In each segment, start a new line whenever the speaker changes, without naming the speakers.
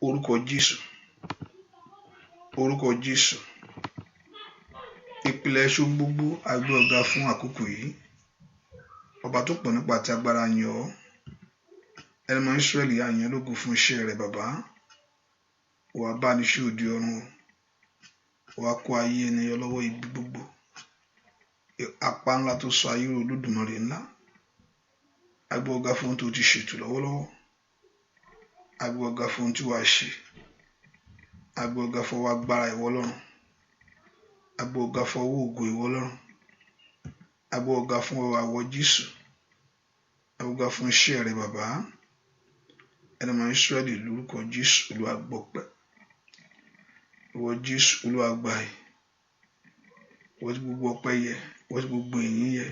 orúkọ Jésù, orúkọ Jésù. Ìpìlẹ̀ ṣó gbogbo a gbé ọ̀gá fún àkókò yìí. Ọba tó pọ̀ nípa àti agbára yàn ọ́. Ẹni mọ́ Ísírẹ́lì a yàn lógo fún iṣẹ́ rẹ̀ bàbá. Wàá bá ní ṣe òde ọ̀run. Wàá kó ayé ènìyàn lọ́wọ́ ibi gbogbo. Apá ńlá tó sọ ayé rò Olódùmarè ńlá. A gbé ọ̀gá fún ohun tó ti ṣètò lọ́wọ́lọ́wọ́. A gbé ọ̀gá fún ohun tí wàá ṣe. A gbé ọ̀gá fún ọwọ́ agbára ìwọ Ọlọ́run. A gbé ọ̀gá fún ọwọ́ ògo ìwọ Ọlọ́run. A gbé ọ̀gá fún ọwọ́ àwọ̀ Jésù. A gbé ọ̀gá fún iṣẹ́ rẹ̀ bàbá. Ẹni mọ́ Ísírẹ́lì lórúkọ Jésù Olúwa gbọpẹ́. Ìwọ Jésù Olúwa gbà yìí. Ìwọ tí gbogbo ọpẹ́ yẹ. Ìwọ tí gbogbo ìyìn yẹ.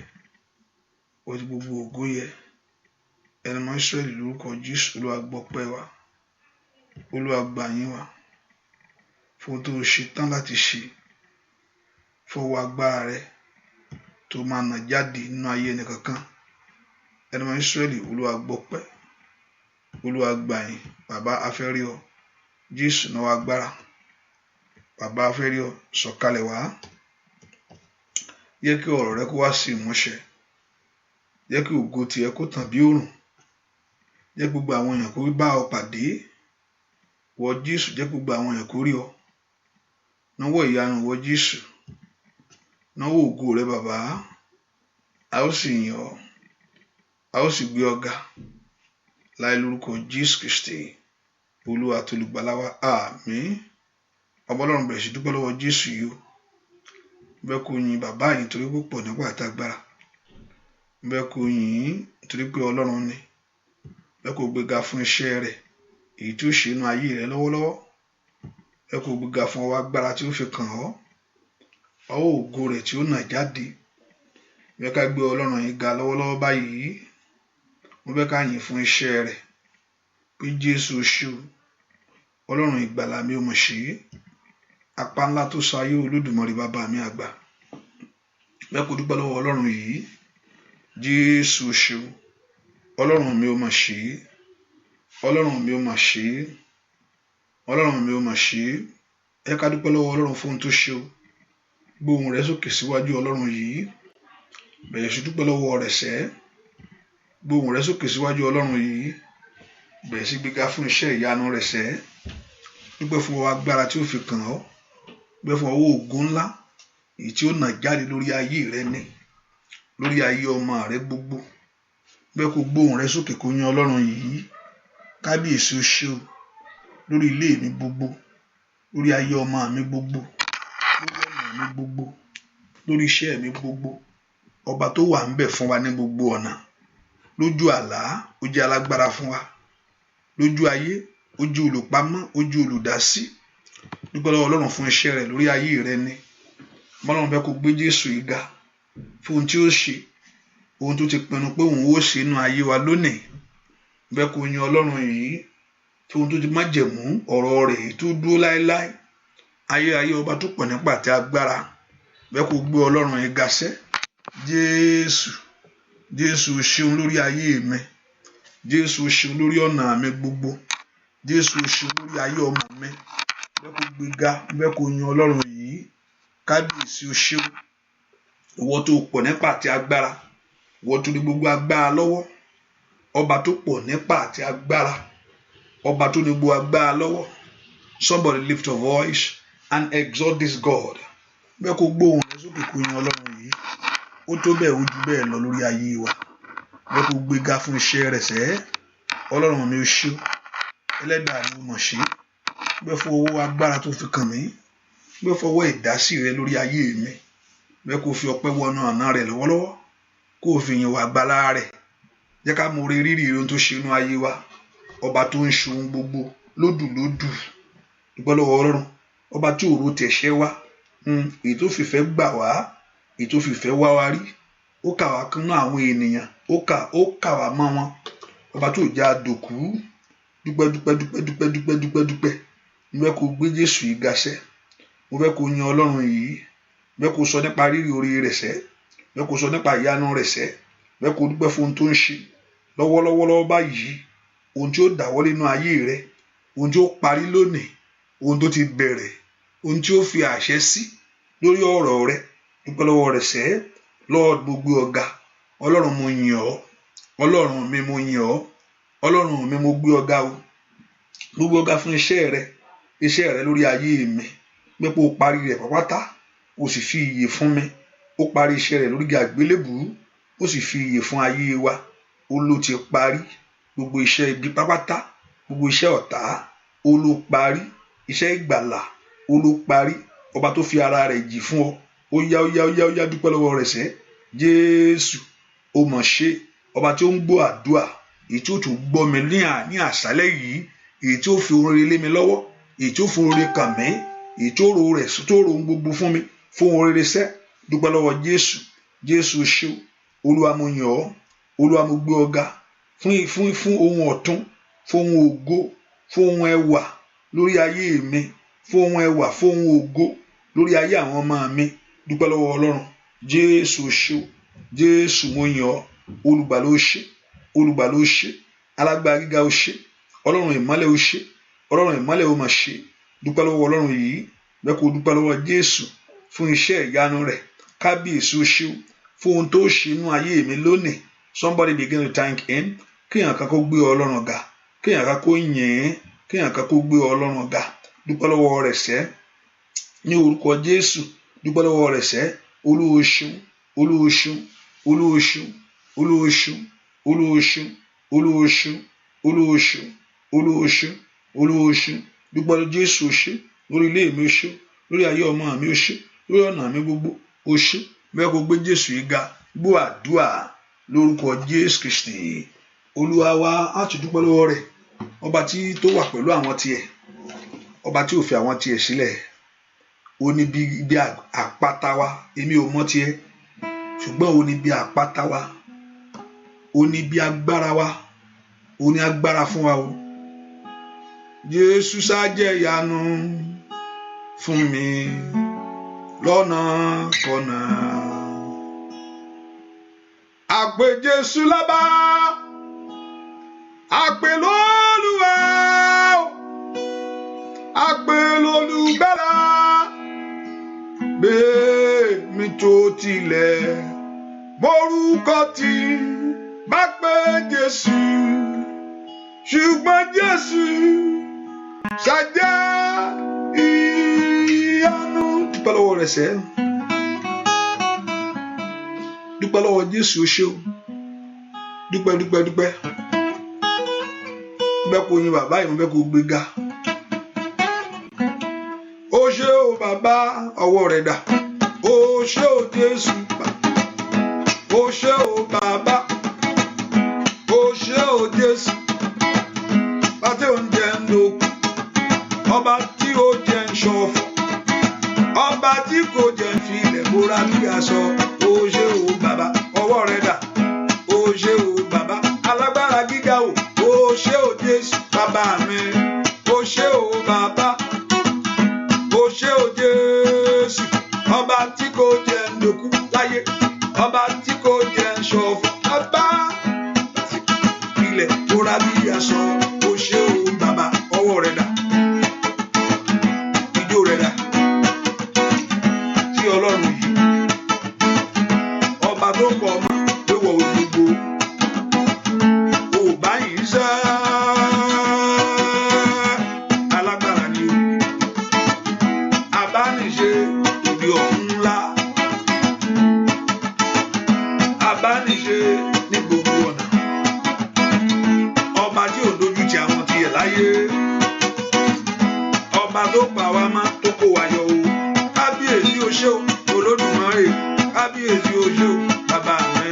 Ìwọ tí gbogbo ògo yẹ. Ẹni mọ́ Ísírẹ́lì lórúkọ Jésù Olúwa gbọpẹ́ wa. Olúwa gbà yín wa. Fún ohun tó ṣe tán láti ṣe. Fọwọ́ agbára rẹ tó máa nà jáde nínú ayé ẹnìkankan. Ẹni mọ́ Ísírẹ́lì Olúwa gbọpẹ́. Olúwa gbà yín. Bàbá a fẹ́ rí ọ. Jésù náà wá agbára. Bàbá a fẹ́ rí ọ. Sọ̀kalẹ̀ wá. Jẹ́ kí ọ̀rọ̀ rẹ kó wá sí ìmúṣẹ. Jẹ́ kí ògo tiẹ̀ kó tàn bí òrùn. Jẹ́ gbogbo àwọn èèyàn kó bá ọ pàdé. Wọ Jésù jẹ́ gbogbo àwọn èèyàn kó rí ọ. Náwó ìyanu wọ Jésù. Náwó ògo rẹ bàbá. A ó sì yìn ọ́. A ó sì gbé ọ ga. Láì lórúkọ Jésù Kristi. Olúwa àti olùgbàlà wa. Àmín. Ọba Ọlọ́run bẹ̀rẹ̀ sí dúpẹ́ lọ́wọ́ Jésù yìí o. Bẹ́ẹ̀ kó yin bàbá yìí torí pé pọ̀ nípa àtàgbára. Bẹ́ẹ̀ kó yin torí pé Ọlọ́run ni. Bẹ́ẹ̀ kó gbéga fún iṣẹ́ rẹ̀ èyí tí ó ṣe inú ayé rẹ̀ lọ́wọ́lọ́wọ́. Bẹ́ẹ̀ kó gbéga fún ọwọ́ agbára tí ó fi kàn ọ́. Ọwọ́ ògo rẹ̀ tí ó nà jáde. Bẹ́ẹ̀ ká gbé Ọlọ́run yìí ga lọ́wọ́lọ́wọ́ báyìí. Mo fẹ́ ká yìn fún iṣẹ́ rẹ̀. Pé Jésù ṣú. Ọlọ́run ìgbàlà mi ò mọ̀ sí. Apá ńlá tó sọ ayé Olódùmarè bàbá mi àgbà. Bẹ́ẹ̀ kó dúpẹ́ lọ́wọ́ Ọlọ́run yìí. Jésù ṣú. Ọlọ́run mi ò mọ̀ sí. Ọlọ́run mi ò mọ̀ sí. Ọlọ́run mi ò mọ̀ sí. Ẹ ká dúpẹ́ lọ́wọ́ Ọlọ́run fún ohun tó ṣe o. Gbóhùn rẹ sókè síwájú Ọlọ́run yìí. Bẹ̀rẹ̀ sí dúpẹ́ lọ́wọ́ rẹ̀ sẹ́. Gbóhùn rẹ sókè síwájú Ọlọ́run yìí. Bẹ̀rẹ̀ sí gbéga fún iṣẹ́ ìyanu rẹ̀ sẹ́. Dúpẹ́ fún ọwọ́ agbára tí ó fi kàn ọ́. Dúpẹ́ fún ọwọ́ ògo ńlá èyí tí ó nà jáde lórí ayé rẹ ní. Lórí ayé ọmọ rẹ gbogbo. Bẹ́ẹ̀ kó gbóhùn rẹ sókè kó yan Ọlọ́run yìí. Kábíyèsí o ṣé o. Lórí ilé mi gbogbo. Lórí ayé ọmọ mi gbogbo. Lórí ọ̀nà mi gbogbo. Lórí iṣẹ́ mi gbogbo. Ọba tó wà ńbẹ̀ fún wa ní gbogbo ọ̀nà. Lójú àlá ó jẹ́ alágbára fún wa. Lójú ayé ó jẹ́ olùpamọ́, ó jẹ́ olùdásí. Dúpẹ́ lọ́wọ́ Ọlọ́run fún iṣẹ́ rẹ̀ lórí ayé rẹ ní. Ọlọ́run fẹ́ kó gbé Jésù yìí ga fún ohun tí ó ṣe. Ohun tó ti pinnu pé òun ó ṣe inú ayé wa lónìí. Bẹ́ẹ̀ kó yan Ọlọ́run yìí fún ohun tó ti májẹ̀mú ọ̀rọ̀ rẹ̀ tó dúró láéláé. Ayé ọba tó pọ̀ nípa àti agbára. Bẹ́ẹ̀ kó gbé Ọlọ́run yìí ga sẹ́. Jésù. Jésù ṣeun lórí ayé mi. Jésù ṣeun lórí ọ̀nà mi gbogbo. Jésù ṣeun lórí ayé ọmọ mi. Bẹ́ẹ̀ kó gbéga. Bẹ́ẹ̀ kó yan Ọlọ́run yìí. Kábíyèsí o ṣeun. Ìwọ tó pọ̀ nípa àti agbára. Ìwọ tó ní gbogbo agbára lọ́wọ́. Ọba tó pọ̀ nípa àti agbára. Ọba tó ní gbogbo agbára lọ́wọ́. Somebody lift your voice and exalt this God. Bẹ́ẹ̀ kó gbóhùn rẹ sókè kó yan Ọlọ́run yìí. Ó tó bẹ́ẹ̀ ó jù bẹ́ẹ̀ lọ lórí ayé wa. Bẹ́ẹ̀ kó gbéga fún iṣẹ́ rẹ̀ sẹ́. Ọlọ́run mi ò ṣe. Ẹlẹ́dàá mi ò mọ̀ sí. Bẹ́ẹ̀ fún ọwọ́ agbára tó fi kàn mí. Bẹ́ẹ̀ fún ọwọ́ ìdásí rẹ lórí ayé mi. Bẹ́ẹ̀ kó fi ọpẹ́ wọnú ọ̀nà rẹ̀ lọ́wọ́lọ́wọ́. Kó fi yìn wá agbára rẹ̀. Jẹ́ ká mọ orí rírì ohun tó ṣe inú ayé wa. Ọba tó ń ṣe ohun gbogbo lódùlódù. Dúpẹ́ lọ́wọ́ Ọlọ́run. Ọba tí òru tẹ̀ṣẹ́ wá. Èyí tó fìfẹ́ gbà wá. Èyí tó fìfẹ́ wá wá rí. Ó kà wá kún àwọn ènìyàn. Ó kà wá mọ́ wọn. Ọba tó jẹ́ àdòkú. Dúpẹ́. Mo fẹ́ kó gbé Jésù yìí ga sẹ́. Mo fẹ́ kó yan Ọlọ́run yìí. Mo fẹ́ kó sọ nípa rírì orí rẹ̀ sẹ́. Mo fẹ́ kó sọ nípa ìyanu rẹ̀ sẹ́. Mo fẹ́ kó dúpẹ́ fún ohun tó ń ṣe lọ́wọ́lọ́wọ́ báyìí. Ohun tí ó dáwọ́lé nínú ayé rẹ̀. ohun tí ó parí lónìí, ohun tó ti bẹ̀rẹ̀, ohun tí ó fi àṣẹ sí lórí ọ̀rọ̀ rẹ. Dúpẹ́ lọ́wọ́ rẹ̀ sẹ́. Lord, mo gbé ọ ga. Ọlọ́run, mo yìn ọ́. Ọlọ́run mi, mo yìn ọ́. Ọlọ́run mi, mo gbé ọ ga o. Mo gbé ọ ga fún iṣẹ́ rẹ lórí ayé mi. Pé o parí rẹ̀ pátápátá, o sì fi ìyè fún mi. Ó parí iṣẹ́ rẹ̀ lórí àgbélébùú, ó sì fi ìyè fún ayé wa. Ó ló ti parí gbogbo iṣẹ́ ibi pátápátá, gbogbo iṣẹ́ ọ̀tá. Ó ló parí iṣẹ́ ìgbàlà. Ó ló parí. Ọba tó fi ara rẹ̀ jì fún ọ. Ó yá dúpẹ́ lọ́wọ́ rẹ̀ sẹ́. Jésù, ó mọ̀ ṣe. Ọba tí ó ń gbọ́ àdúrà, èyí tí ó tún gbọ́ mi ní àṣálẹ́ yìí, èyí tí ó fi oore lé mi lọ́wọ́, èyí tí ó fi oore kàn mí, èyí tí ó ro rẹ̀ tó ro gbogbo fún mi, fún oore sẹ́. Dúpẹ́ lọ́wọ́ Jésù. Jésù ṣe o. Olúwa, mo yìn ọ́. Olúwa, mo gbé ọ ga fún ohun ọ̀tun, fún ohun ògo, fún ohun ẹwà lórí ayé mi, fún ohun ẹwà, fún ohun ògo lórí ayé àwọn ọmọ mi. Dúpẹ́ lọ́wọ́ Ọlọ́run. Jésù ṣe o. Jésù, mo yìn ọ́. Olùgbàlà ó ṣe. Olùgbàlà ó ṣe. Alágbára gíga ó ṣe. Ọlọ́run ìmọ́lẹ̀ ó ṣe. Ọlọ́run ìmọ́lẹ̀ ó mà ṣe. Dúpẹ́ lọ́wọ́ Ọlọ́run yìí. Bẹ́ẹ̀ kó dúpẹ́ lọ́wọ́ Jésù fún iṣẹ́ ìyanu rẹ̀. Kábíyèsí ó ṣe o. Fún ohun tó ṣe inú ayé mi lónìí. Somebody begin to thank him. Kéèyàn kan kó gbé Ọlọ́run ga. Kéèyàn kan kó yìn ín. Kéèyàn kan kó gbé Ọlọ́run ga. Dúpẹ́ lọ́wọ́ rẹ̀ sẹ́. Ní orúkọ Jésù. Dúpẹ́ lọ́wọ́ rẹ̀ sẹ́. Olúwa ṣeun. Olúwa ṣeun. Olúwa ṣeun. Olúwa ṣeun. Olúwa ṣeun. Olúwa ṣeun. Olúwa ṣeun. Olúwa ṣeun. Olúwa ṣeun. Dúpẹ́ lọ́wọ́ Jésù ó ṣe. Lórí ilé mi ó ṣe. Lórí ayé ọmọ mi ó ṣe. Lórí ọ̀nà mi gbogbo ó ṣe. Bẹ́ẹ̀ kó gbé Jésù yìí ga. Gbọ́ àdúrà lórúkọ Jésù Kristi. Olúwa wa á ti dúpẹ́ lọ́wọ́ rẹ̀. Ọba tí tó wà pẹ̀lú àwọn tiẹ̀. Ọba tí ò fi àwọn tiẹ̀ sílẹ̀. Ó ní bí àpáta wa. Èmi ò mọ̀ tiẹ̀. Ṣùgbọ́n ó ní bí àpáta wa. Ó ní bí agbára wa. Ó ní agbára fún wa o. Jésù ṣáájẹ́ ìyanu fún mi lọ́nà kọ̀nà. Àpè Jésù lábá, àpè lólúwa, àpè lólùgbàlà. Bẹ́ẹ̀ mi tó tilẹ̀ morúkọ tí bá pè Jésù, ṣùgbọ́n Jésù ṣáájẹ́ ìyanu. Dúpẹ́ lọ́wọ́ rẹ̀ sẹ́. Dúpẹ́ lọ́wọ́ Jésù ó ṣe o. Dúpẹ́. Bẹ́ẹ̀ kò yin bàbá yìí, mo bẹ́ẹ̀ kò gbé ga. Ó ṣe o bàbá, ọwọ́ rẹ̀ dà. Ó ṣe o Jésù. Ó ṣe o bàbá. Ó ṣe o Jésù. Bàtí oúnjẹ ń lò. Ọba tí ó jẹ ń ṣọ̀fọ̀. Ọba tí kò jẹ ń filẹ̀ bóra bí aṣọ. Ó ṣe o bàbá, ọwọ́ rẹ̀ dà. Ó ṣe o bàbá, alágbára gíga o. Ó ṣe o Jésù, bàbá mi. Ó ṣe o bàbá. Ó ṣe o Jésù, ọba tí kò jẹ ń dòkú láyé. Ọba tí kò jẹ ń ṣọ̀fọ̀. Ọba tí ilẹ̀ bóra bí aṣọ. Ó ṣe o bàbá, ọwọ́ rẹ̀ dà. Ijó rẹ̀ dà. Sí Ọlọ́run yìí. Ọba tó pọ̀ ọmọ tó wọ gbogbo. Ò bá yìí sẹ́. Alágbára ni o. Abániṣe òde ọ̀hún ńlá. Abániṣe ní gbogbo ọ̀nà. Ọba tí ò dojú ti àwọn tiẹ̀ láyé. Ọba tó pa wá mọ́ tó kó wa yọ o. Kábíyèsí o ṣé o, Olódùmarè. Kábíyèsí o ṣé o, bàbá mi.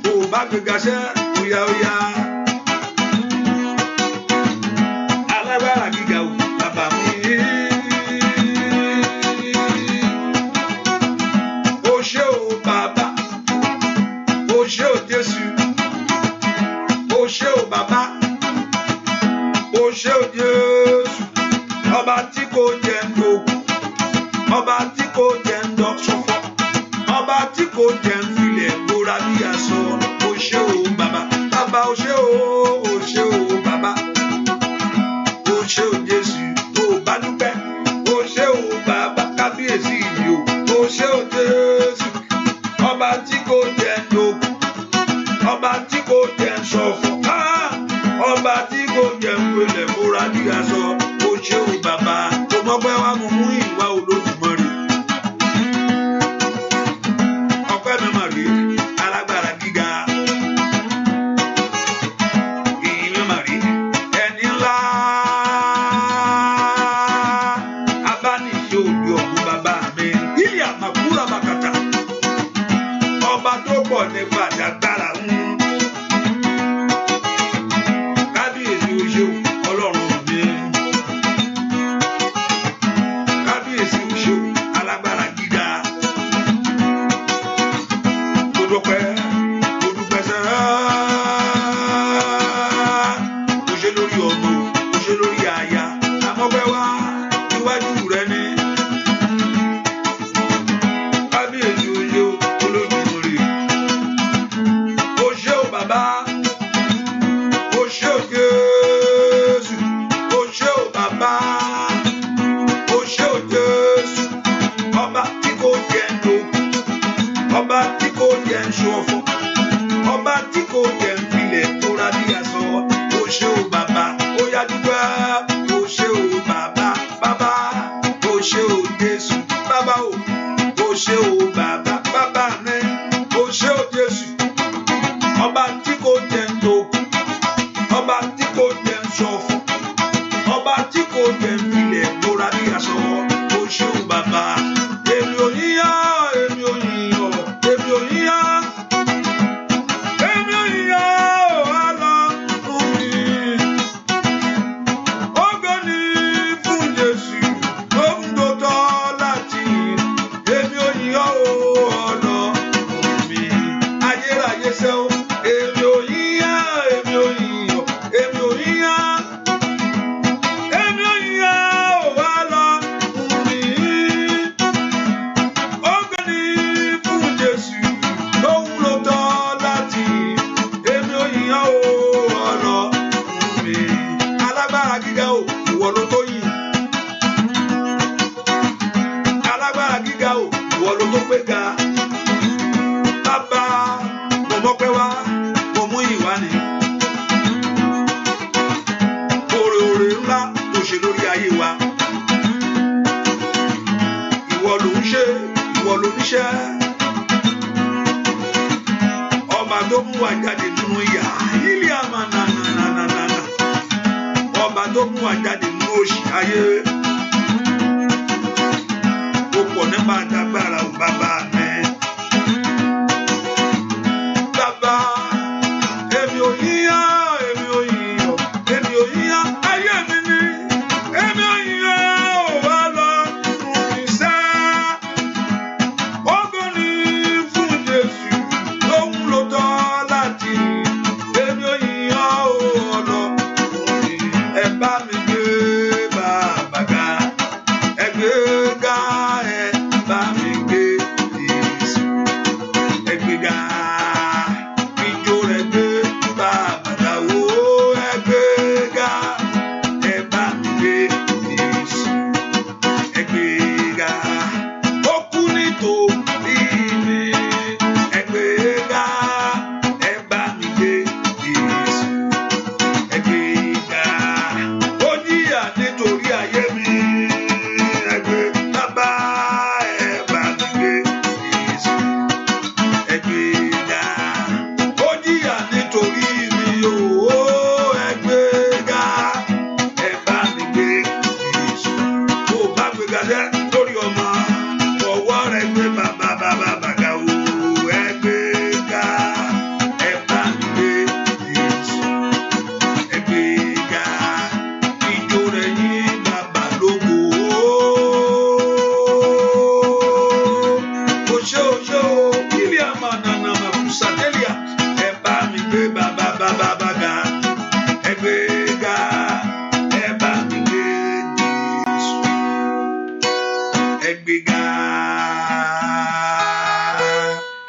Ò bá gbéga sẹ́, óyá. Alágbára gíga o, bàbá mi. Ó ṣé o bàbá. Ó ṣé o Jésù. Ó ṣé o bàbá. Ó ṣé o Jésù. Ọba tí kò jẹ ń dòkú. Ọba tí kò jẹ ń dọ̀ṣọ̀fọ̀. Ọba tí kò jẹ ń filẹ̀ bóra bí aṣọ. Ó ṣé o bàbá. Bàbá ó ṣé o. Ó ṣé o ọba tí kò jẹ́ ń pelẹ̀ múra ní aṣọ ó ṣe ò bàbá tó mọ́pẹ́ wá mo mú ìwà Olódùmarè ọpẹ́ mi mà rí alágbára gíga ìyìn mi mà rí ẹni ńlá abániṣe òde ọ̀gbun bàbá mi ilé àmàkúrà bàkàtà ọba tó pọ̀ nípa àdágbára ń.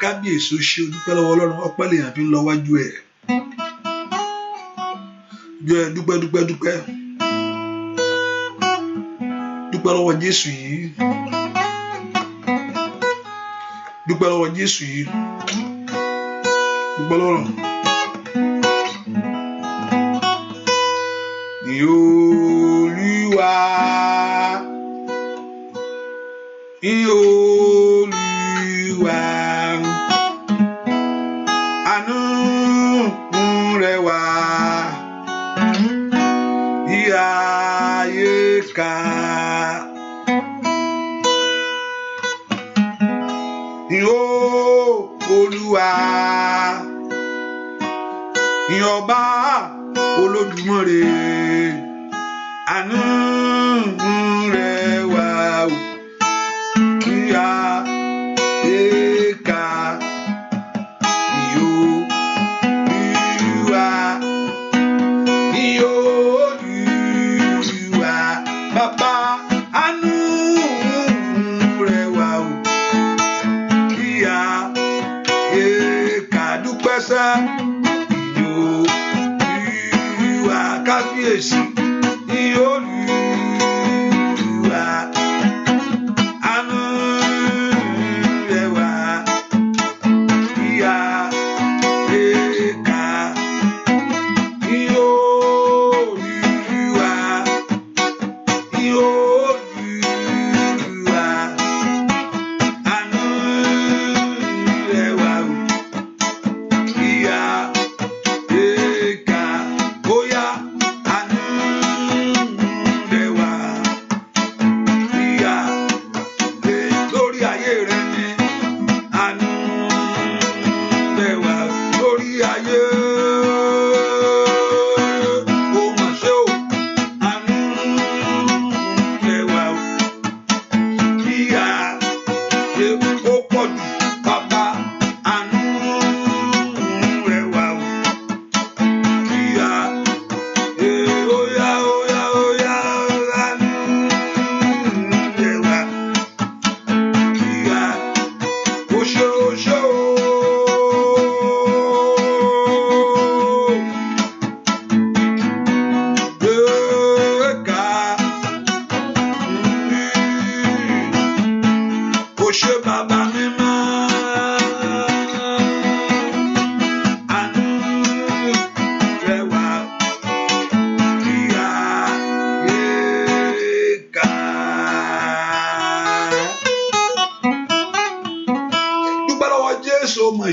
Kábíyèsí ó ṣe dúpẹ́ lọ́wọ́ Ọlọ́run ọpẹ́ lèèyàn fi ń lọ wájú ẹ̀ dúpẹ́ lọ́wọ́ Jésù yìí dúpẹ́ lọ́wọ́ Jésù yìí dúpẹ́ lọ́wọ́
Olúwa, Olúwa, àánú rẹ̀ wá ayé ká. Olúwa, Ọba Olódùmarè, àánú rẹ̀ wá ayé ká. Olúwa, Bàbá, àánú rẹ̀ wá ayé ká. Dúpẹ́ sẹ́. Kábíyèsí ní Olúwa, àánú rẹ̀ wá ayé ká. Ní Olúwa, ní Olúwa, àánú rẹ̀ wá ayé ká. Bóyá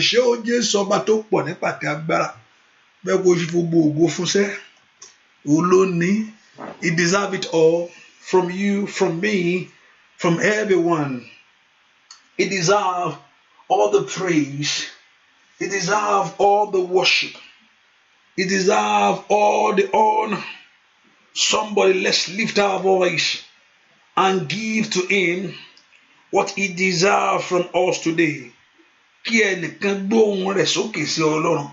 ṣé ó Jésù ọba tó pọ̀ ní pàtẹ agbára bẹ́ẹ̀ kó fi gbogbo ògo fúnṣẹ́ òun ló ní. He deserve it all from you, from me, from everyone. He deserve all the praise. He deserve all the worship. He deserve all the honor. Somebody, let's lift our voice and give to him what he deserves from us today. Kí ẹnìkan gbóhùn rẹ̀ sókè sí Ọlọ́run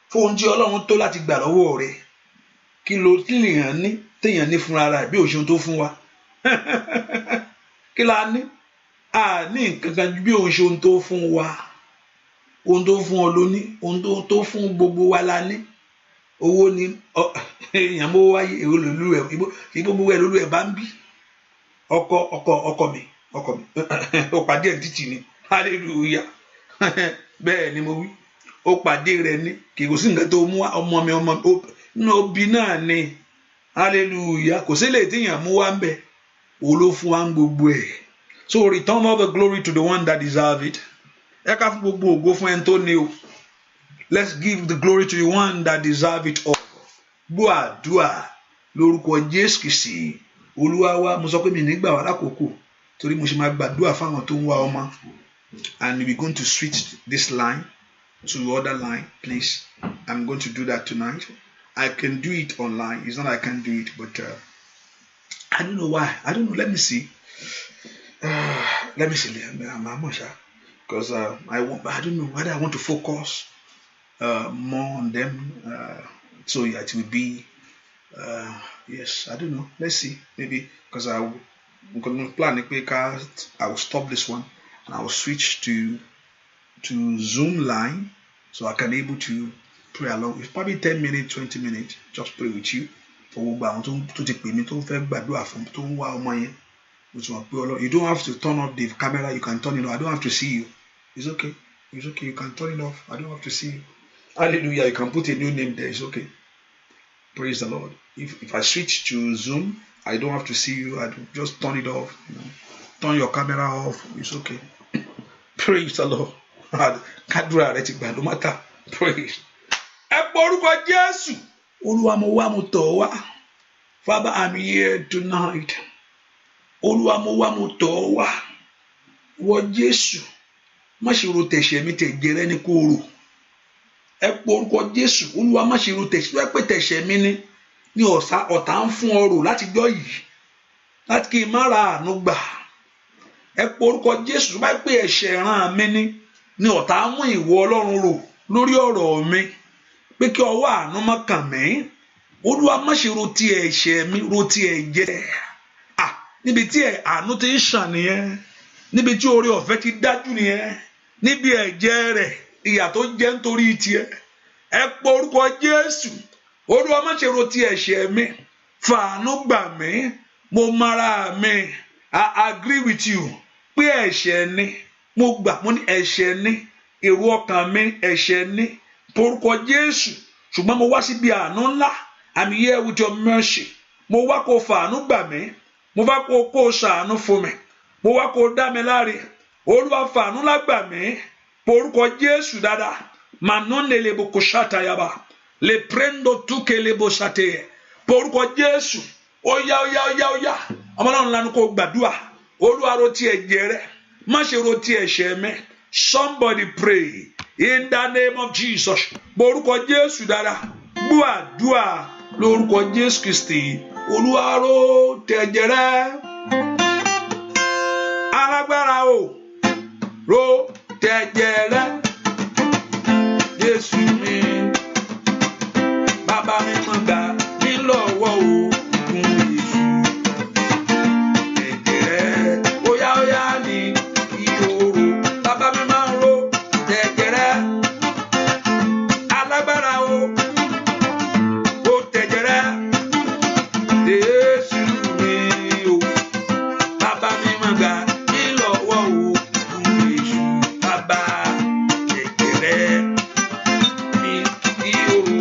fún ohun tí Ọlọ́run tó láti gbà lọ́wọ́ rẹ̀. Kí lèèyàn ní téèyàn ní fúnra rẹ̀ bí òṣèlú tó fún wa. Kí la ní? A ní nǹkan kan bí òṣèlú tó fún wa. Ohun tó fún ọ ló ní, ohun tó fún gbogbo wa la ní. Owó ni èèyàn mọ́ wáyé èrò lòlú ẹ̀ gbogbo ẹ̀ lòlú ẹ̀ bá ń bí. Ọkọ mi ó pàdé ẹ̀ títì ni. Hallelujah. Bẹ́ẹ̀ ni mo wí. Ó pàdé rẹ̀ ní kì kò sí nǹkan tó mú ọmọ mi nínú òbí náà ni. Hallelujah. Kò sí lè téèyàn mú wá ń bẹ̀. Òun ló fún wa ń gbogbo ẹ̀. So return all the glory to the one that deserve it. Ẹ ká fún gbogbo ògo fún ẹni tó ní o. Let's give the glory to the one that deserve it all. Gbọ́ àdúà lórúkọ Jésù Kristi. Olúwa wa, mo sọ pé mi nígbà wà lákòókò torí mo ṣe máa gbàdúà fáwọn tó ń wá ọmọ. And we're going to switch this line to other line, please. I'm going to do that tonight. I can do it online. It's not I can't do it, but I don't know why. I don't know. Let me see. Let me see. Because I don't know whether I want to focus more on them. So yeah, it will be. Yes, I don't know. Let's see. Maybe because I'm going to plan I will stop this one. And I will switch to Zoom line so I can able to pray along. It's probably 10 minutes, 20 minutes. Just pray with you. You don't have to turn off the camera. You can turn it off. I don't have to see you. It's okay. It's okay. You can turn it off. I don't have to see you. Hallelujah. You can put a new name there. It's okay. Praise the Lord. If I switch to Zoom, I don't have to see you. I just turn it off. Turn your camera off. It's okay. Praise the Lord. Kádùrá rẹ ti gbà ló matter. Praise. Ẹ pọ orúkọ Jésù. Olúwa mo wá mo tọ̀ wá. Father, I'm here tonight. Olúwa mo wá mo tọ̀ wá. Wọ Jésù. Má ṣe ro tẹ̀ṣẹ̀ mi tẹ̀jẹ̀ rẹ ní kó rò. Ẹ pọ orúkọ Jésù. Olúwa má ṣe ro tẹ̀ṣẹ̀ rẹ pé tẹ̀ṣẹ̀ mi ní ọ̀tá ń fún ọ rò láti jọ́ yìí. Láti kí n má ra àánú gbà. Ẹ pọ orúkọ Jésù bá pé ẹ̀ṣẹ̀ ìran mi ní ọ̀tá mú ìwọ Ọlọ́run rò lórí ọ̀rọ̀ mi pé kí ọwọ́ àánú má kàn mí. Olúwa má ṣe ro ti ẹ̀ṣẹ̀ mi, ro ti ẹ̀jẹ̀. Níbi tí àánú ti ń ṣàn nìyẹn, níbi tí oore ọ̀fẹ́ ti dájú nìyẹn, níbi ẹ̀jẹ̀ rẹ̀ ìyà tó jẹ́ nítorí tiẹ̀. Ẹ pọ orúkọ Jésù. Olúwa má ṣe ro ti ẹ̀ṣẹ̀ mi, fàánú gbà mí. Mo mara mi. I agree with you pé ẹ̀ṣẹ̀ ni mo gbà, mo ní ẹ̀ṣẹ̀ ni èrò ọkàn mi, ẹ̀ṣẹ̀ ni porúkọ Jésù. Ṣùgbọ́n mo wá síbi àánú ńlá. I'm here with your mercy. Mo wá kó fàánú gbà mí. Mo wá kó ṣàánú fún mi. Mo wá kó dá mi láre. Olúwa fàánú lá gbà mí. Porúkọ Jésù dáadáa. Manone lebo koshata yaba. Le prendo tu ke lebo shate. Porúkọ Jésù. Oya. Ọmọ Ọlọ́run lanu kó gbàdúrà. Olúwa ro ti ẹ̀jẹ̀ rẹ. Má ṣe ro ti ẹ̀ṣẹ̀ mi. Somebody pray in the name of Jesus. Porúkọ Jésù dáadáa. Gbọ́ àdúrà lórúkọ Jésù Kristi. Olúwa ro ti ẹ̀jẹ̀ rẹ. Alágbára o. Ro ti ẹ̀jẹ̀ rẹ. Jésù mi. Bàbá mi mọ̀ gbà mí lọ́wọ́ ogun èṣù. Ẹ̀jẹ̀ rẹ óyá ní ìhòòhò. Bàbá mi máa ń ro ẹ̀jẹ̀ rẹ. Alágbára o. Ro tẹ̀jẹ̀ rẹ. Jésù mi o. Bàbá mi mọ̀ gbà mí lọ́wọ́ ogun èṣù. Bàbá ẹ̀jẹ̀ rẹ ní ìhòòhò.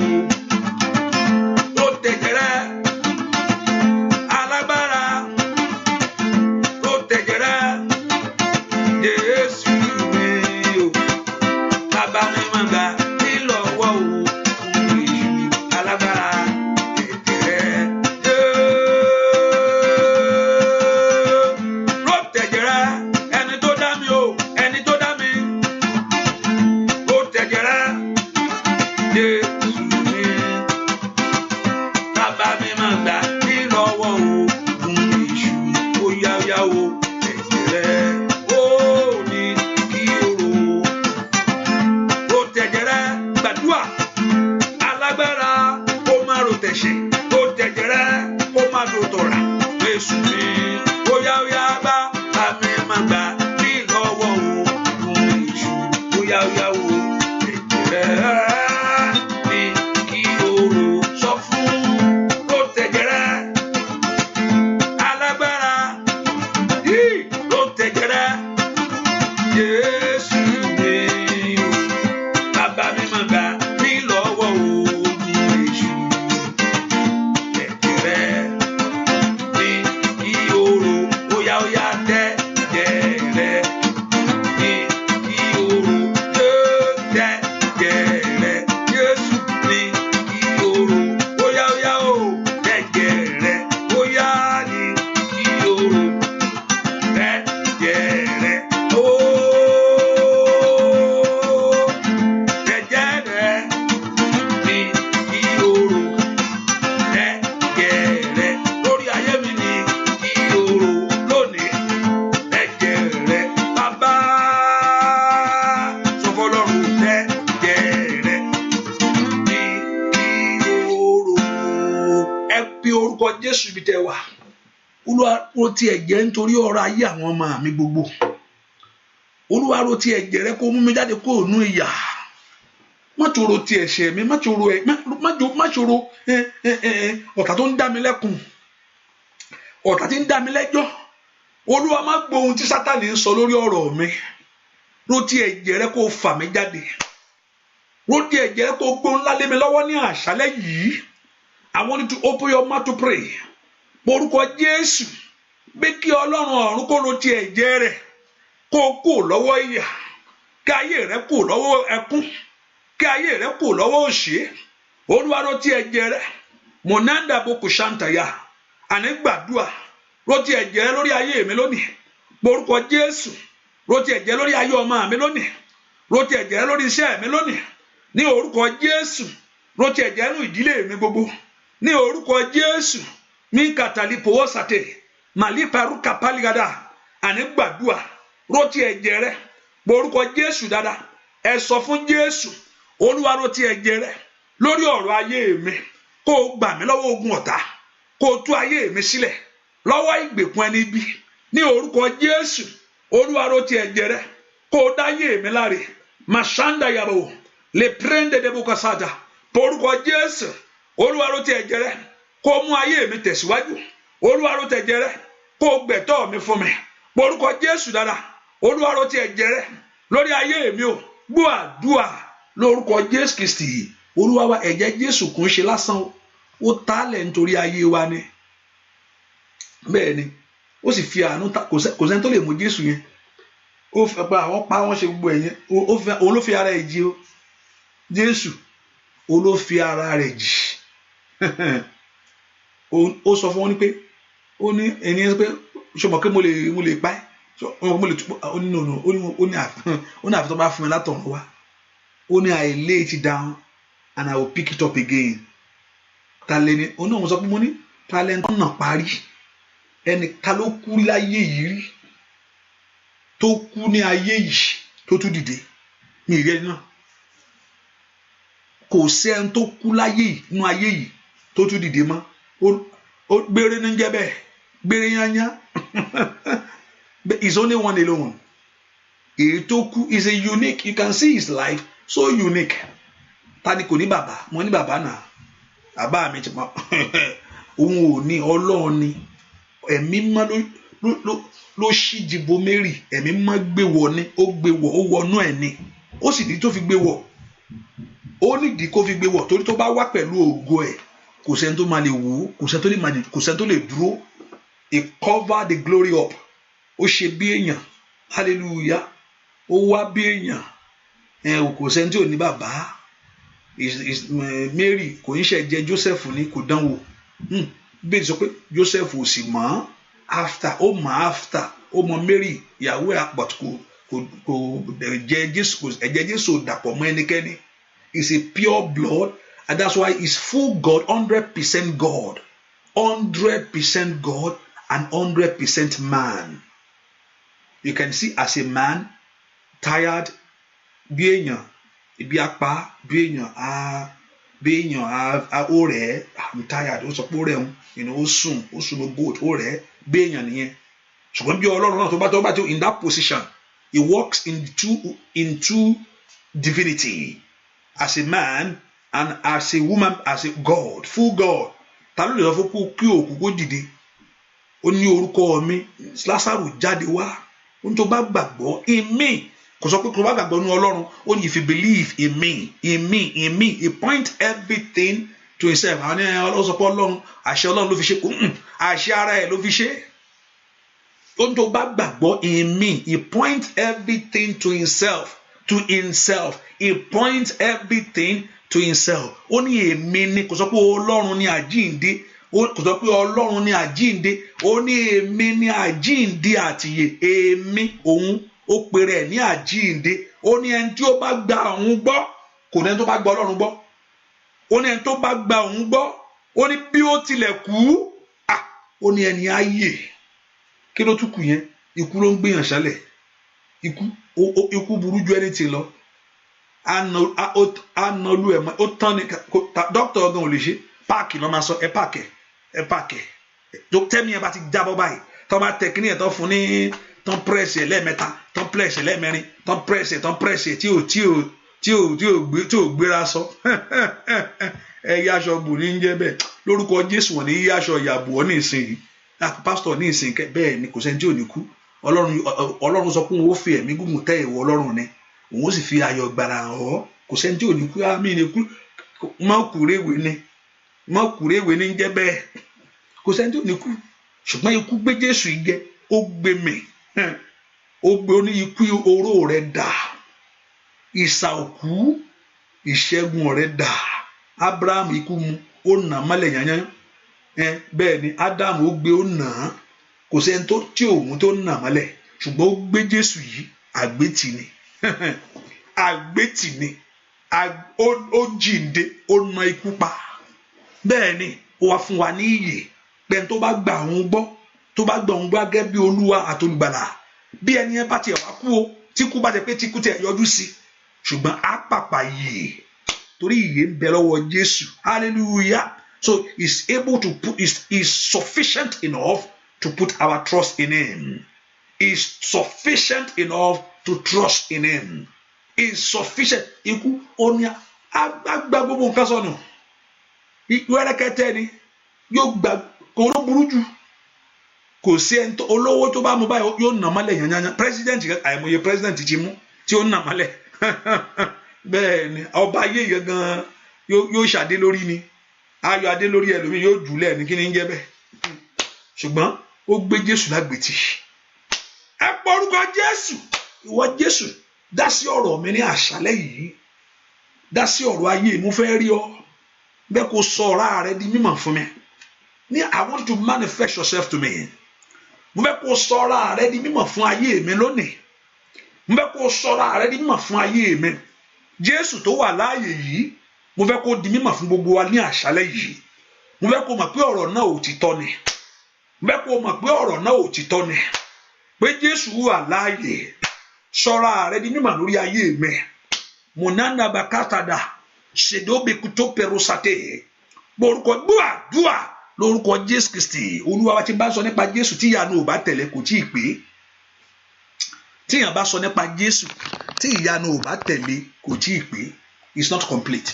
Jésù bí tẹ wà. Olúwa ro ti ẹ̀jẹ̀ nítorí ọ̀rọ̀ ayé àwọn ọmọ mi gbogbo. Olúwa ro ti ẹ̀jẹ̀ rẹ kó mú mi jáde kó nú ìyà. Má ṣòro ti ẹ̀ṣẹ̀ mi, má ṣòro ọ̀tá tó ń dá mi lẹ́kùn, ọ̀tá tí ń dá mi lẹ́jọ́. Olúwa má gbọ́ ohun tí Sátánì ń sọ lórí ọ̀rọ̀ mi. Ro ti ẹ̀jẹ̀ rẹ kó fà mí jáde. Ro ti ẹ̀jẹ̀ rẹ kó gbóhùn ńlá lé mi lọ́wọ́ ní àṣálẹ́ yìí.
I want you to open your mouth to pray. Orúkọ Jésù, bí kí Ọlọ́run ọ̀run kó ro ti ẹ̀jẹ̀ rẹ̀ kó kú lọ́wọ́ ìyà, kí ayé rẹ̀ kú lọ́wọ́ ẹkún, kí ayé rẹ̀ kú lọ́wọ́ òṣì. Olúwa ro ti ẹ̀jẹ̀ rẹ̀, Monanda Boko Shantaya, àní gbàdúrà, ro ti ẹ̀jẹ̀ rẹ̀ lórí ayé mi lónìí. Orúkọ Jésù, ro ti ẹ̀jẹ̀ lórí ayé ọmọ mi lónìí. Ro ti ẹ̀jẹ̀ lórí iṣẹ́ mi lónìí. Ní orúkọ Jésù, ro ti ẹ̀jẹ̀ nínú ìdílé mi gbogbo. Ní orúkọ Jésù, mi katali powo sate, mali paruka paligada, àní gbàdúrà, ro ti ẹ̀jẹ̀ rẹ̀. Orúkọ Jésù dáadáa. Ẹ sọ fún Jésù, Olúwa ro ti ẹ̀jẹ̀ rẹ̀ lórí ọ̀rọ̀ ayé mi. Kó gbà mí lọ́wọ́ ogun ọ̀tá, kó tú ayé mi sílẹ̀ lọ́wọ́ ìgbèkùn ẹni bí. Ní orúkọ Jésù, Olúwa ro ti ẹ̀jẹ̀ rẹ̀ kó dáyé mi láre. Mashanda yabo le prende de bukasada. Orúkọ Jésù, Olúwa ro ti ẹ̀jẹ̀ rẹ̀ kó mú ayé mi tẹ̀síwájú. Olúwa ro ti ẹ̀jẹ̀ rẹ̀ kó gbẹ̀tọ́ mi fún mi. Orúkọ Jésù dáadáa. Olúwa ro ti ẹ̀jẹ̀ rẹ̀ lórí ayé mi o. Gbọ́ àdúà lórúkọ Jésù Kristi. Olúwa wa, ẹ̀jẹ̀ Jésù kò ń ṣe lásán o. Ó tálẹ̀ nítorí ayé wa ni. Bẹ́ẹ̀ ni, ó sì fi àánú ta, kò sẹ́ni tó lè mú Jésù yẹn. Ó fẹ́ pa àwọn pa wọ́n ṣe gbogbo ẹ̀yẹn. Òun ló fi ara ẹ̀ jí o. Jésù, òun ló fi ara rẹ̀ jì. Ó sọ fún wọn ní pé, ó ní ẹni pé ṣé mo pé mo lè pa ẹ́. Mo lè túbọ̀, ó ní àfi tó bá fún mi látọ̀run wá. Ó ní I lay it down and I will pick it up again. Talẹ́ni, ó náà sọ pé mo ní talẹ́ni tó nà parí. Ẹni ta ló kú láyé yìí rí, tó kú ní ayé yìí tó tún dìde ní ìrẹ́ náà. Kò sẹ́ni tó kú láyé yìí nínú ayé yìí tó tún dìde mọ́. Ó gbére ní jẹ́ bẹ́ẹ̀, gbére yányá. But it's only one alone. Èyí tó kú is a unique. You can see his life so unique. Ta ni kò ní bàbá? Mo ní bàbá náà. Bàbá mi ti mọ. Òun ò ní, Ọlọ́run ni. Ẹ̀mí mọ́ ló ṣí jìbò Mary. Ẹ̀mí mọ́ gbé wọ̀ ni. Ó gbé wọ̀, ó wọnú ẹ̀ ni. Ó sì ní tó fi gbé wọ̀. Ó nídìí kó fi gbé wọ̀ torí tó bá wá pẹ̀lú ògo ẹ̀, kò sẹ́ni tó máa lè wò ó, kò sẹ́ni tó lè dúró. He covered the glory up. Ó ṣe bí èèyàn. Hallelujah. Ó wá bí èèyàn. Kò sẹ́ni tí ò ní bàbá. Mary kò ń ṣe jẹ́ Joseph ní, kò dánwò. Bẹ́ẹ̀ sọ pé Joseph ò sì mọ̀ after, ó mọ̀ after, ó mọ̀ Mary ìyàwó ẹ̀, but kò jẹ́ Jésù, ẹ̀jẹ̀ Jésù dàpọ̀ mọ́ ẹnikẹ́ni. It's a pure blood, and that's why it's full God, 100% God, 100% God and 100% man. You can see as a man, tired, bí èèyàn, ibi apá, bí èèyàn ó rẹ̀, I'm tired, ó sọ pé ó rẹ̀ ó sùn ló boat, ó rẹ̀, bí èèyàn nìyẹn. Ṣùgbọ́n bí Ọlọ́run náà tó bá tó in that position, he works in two divinity, as a man and as a woman, as a God, full God. Ta ló lè sọ fún kí òkú kó dìde? Ó ní orúkọ mi, Lásárù jáde wá. Ohun tó bá gbàgbọ́ in me, kò sọ pé kò bá gbàgbọ́ ní Ọlọ́run. Ó ní if you believe in me, he point everything to himself. Àwọn Ọlọ́run sọ pé Ọlọ́run, àṣẹ Ọlọ́run ló fi ṣe, àṣẹ ara ẹ̀ ló fi ṣe. Ohun tó bá gbàgbọ́ in me, he point everything to himself. He points everything to himself. Ó ní èmi ni, kò sọ pé Ọlọ́run ni àjíǹde, kò sọ pé Ọlọ́run ni àjíǹde, ó ní èmi ni àjíǹde àtìyè. Èmi, òun, ó pèrè ẹ̀ ní àjíǹde. Ó ní ẹni tí ó bá gba òun gbọ́, kò ní ẹni tó bá gba Ọlọ́run gbọ́. Ó ní ẹni tó bá gba òun gbọ́, ó ní bí ó tilẹ̀ kú, ó ní ẹni á yè. Kí ló tún kù yẹn? Ikú ló ń gbéyàn ṣálẹ̀. Ikú burú ju ẹni tí lọ. Ànàlú ẹ̀ mọ́, ó tán ni, dókítà ọgàn ò lè ṣe. Páàkì lọ́ máa sọ, ẹ páàkì. Tẹ́mi ẹ bá ti jábọ́ báyìí, tọ́ bá tẹ kíní ẹ̀ tán fún ní, tán pírẹ́sì ẹ̀ lẹ́ẹ̀mẹ́ta, tán pírẹ́sì ẹ̀ lẹ́ẹ̀mẹ́rin, tán pírẹ́sì ẹ̀ tí ò gbéra sọ. Ẹ yáṣọ bù ní jẹ́ bẹ́ẹ̀. Lórúkọ Jésù wọ́n ní yáṣọ ìyàbò ọ́ ní ìsìn. Pásítọ̀ ní ìsìn bẹ́ẹ̀ ni, kò sẹ́ni tí ò ní kú. Ọlọ́run sọ pé òun ó fi ẹ̀mí gígùn tẹ́ ìwọ Ọlọ́run ni, òun ó sì fi ayọ̀ gbàrà ọ́. Kò sẹ́ni tí ò ní kú. Àmì ni kú má kú réwé ni. mọ́ kúrèwé ní jẹ́ bẹ́ẹ̀ kò sẹ́ni tó ní kú ṣùgbọ́n ikú gbé Jésù yìí jẹ ó gbé mì ó gbé ó ní ikú oró rẹ̀ dà ìsà òkú ìṣẹ́gun rẹ̀ dà Abraham ikú mu ó nà mọ́lẹ̀ yányán bẹ́ẹ̀ ni Adam ó gbé ó nà án kò sẹ́ni tó tí òun tó nà mọ́lẹ̀ ṣùgbọ́n ó gbé Jésù yìí àgbétì ni àgbétì ni ó jíǹde ó na ikú pa bẹ́ẹ̀ ni ó wá fún wa ní ìyè pẹ́ẹ́n tó bá gba òun gbọ́ tó bá gba òun gbọ́ gẹ́gẹ́ bí Olúwa àtolùgbàlà bí ẹni ẹ bá tiẹ̀ wá kú o tí kú bá jẹ pé tí kú tiẹ̀ yọjú sí ṣùgbọ́n á pàpà yè torí ìyè ń bẹ lọ́wọ́ Jésù hallelujah so he's able to put is sufficient enough to put our trust in him is sufficient enough to trust in him is sufficient ikú ó ní agbá gbogbo nǹkan sọnù wẹ́rẹ́kẹ́tẹ́ ni yóò gba kó ló burú jù kò sí ẹni tó olówó tó bá mú báyìí yóò nà mọ́lẹ̀ yànyànyàn president àìmọye president ti mú tí ó nà mọ́lẹ̀ bẹ́ẹ̀ ni ọba ayé yẹn gan yóò ṣàdé lórí ni ayọ̀ adé lórí ẹlòmíì yóò jùlẹ̀ ní kí ni ń jẹ́ bẹ́ẹ̀ ṣùgbọ́n ó gbé Jésù lágbètì ẹ pọ orúkọ Jésù ìwọ Jésù dá sí ọ̀rọ̀ mi ní àṣálẹ́ yìí dá sí ọ̀rọ̀ ayé mo fẹ́ rí ọ bẹ́ẹ̀ kó sọ ọ̀rọ̀ rẹ di mímọ̀ fún mi ní I want to manifest yourself to me mo fẹ́ kó sọ ọ̀rọ̀ rẹ di mímọ̀ fún ayé mi lónìí mo fẹ́ kó sọ ọ̀rọ̀ rẹ di mímọ̀ fún ayé mi Jésù tó wà láàyè yìí mo fẹ́ kó di mímọ̀ fún gbogbo wa ní àṣálẹ́ yìí mo fẹ́ kó mọ̀ pé ọ̀rọ̀ náà òtítọ́ ni mo fẹ́ kó mọ̀ pé ọ̀rọ̀ náà òtítọ́ ni pé Jésù wà láàyè sọ̀rọ̀ rẹ di mímọ̀ lórí ayé mi monanda bakatada ṣèdóbi kútó perosate borúkọ dùà lórúkọ Jésù Kristi Olúwa wa ti bá sọ nípa Jésù tí ìyanu ò bá tẹ̀lé kò tí ì pé tí ìyàn bá sọ nípa Jésù tí ìyanu ò bá tẹ̀lé kò tí ì pé it's not complete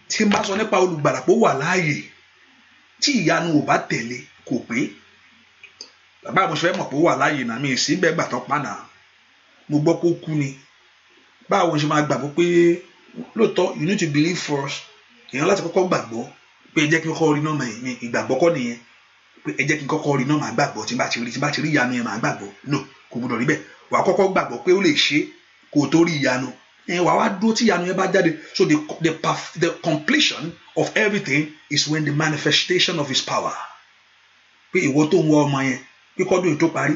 tí n bá sọ nípa olùgbàlà pé ó wà láàyè tí ìyanu ò bá tẹ̀lé kò pé bàbá mo fẹ́ mọ̀ pé ó wà láàyè náà mi sí bẹ́ẹ̀ gbàtọ́ pàdà mo gbọ́ pé ó kú ni báwo ṣe máa gbàgbọ́ pé lóòótọ́ you need to believe first èèyàn láti kọ́kọ́ gbàgbọ́ pé ẹ jẹ́ kí n kọ́kọ́ rí náà mi ìgbàgbọ́ kọ́ nìyẹn pé ẹ jẹ́ kí n kọ́kọ́ rí náà màá gbàgbọ́ tí bá ti rí ìyanu yẹn màá gbàgbọ́ no kò gbọdọ̀ rí bẹ́ẹ̀ wàá kọ́kọ́ gbàgbọ́ pé ó lè ṣe kó tó rí ìyanu wàá wá dúró tí ìyanu yẹn bá jáde so the completion of everything is when the manifestation of his power pé ìwọ tó ń wọ ọmọ yẹn pé kọ́dún tó parí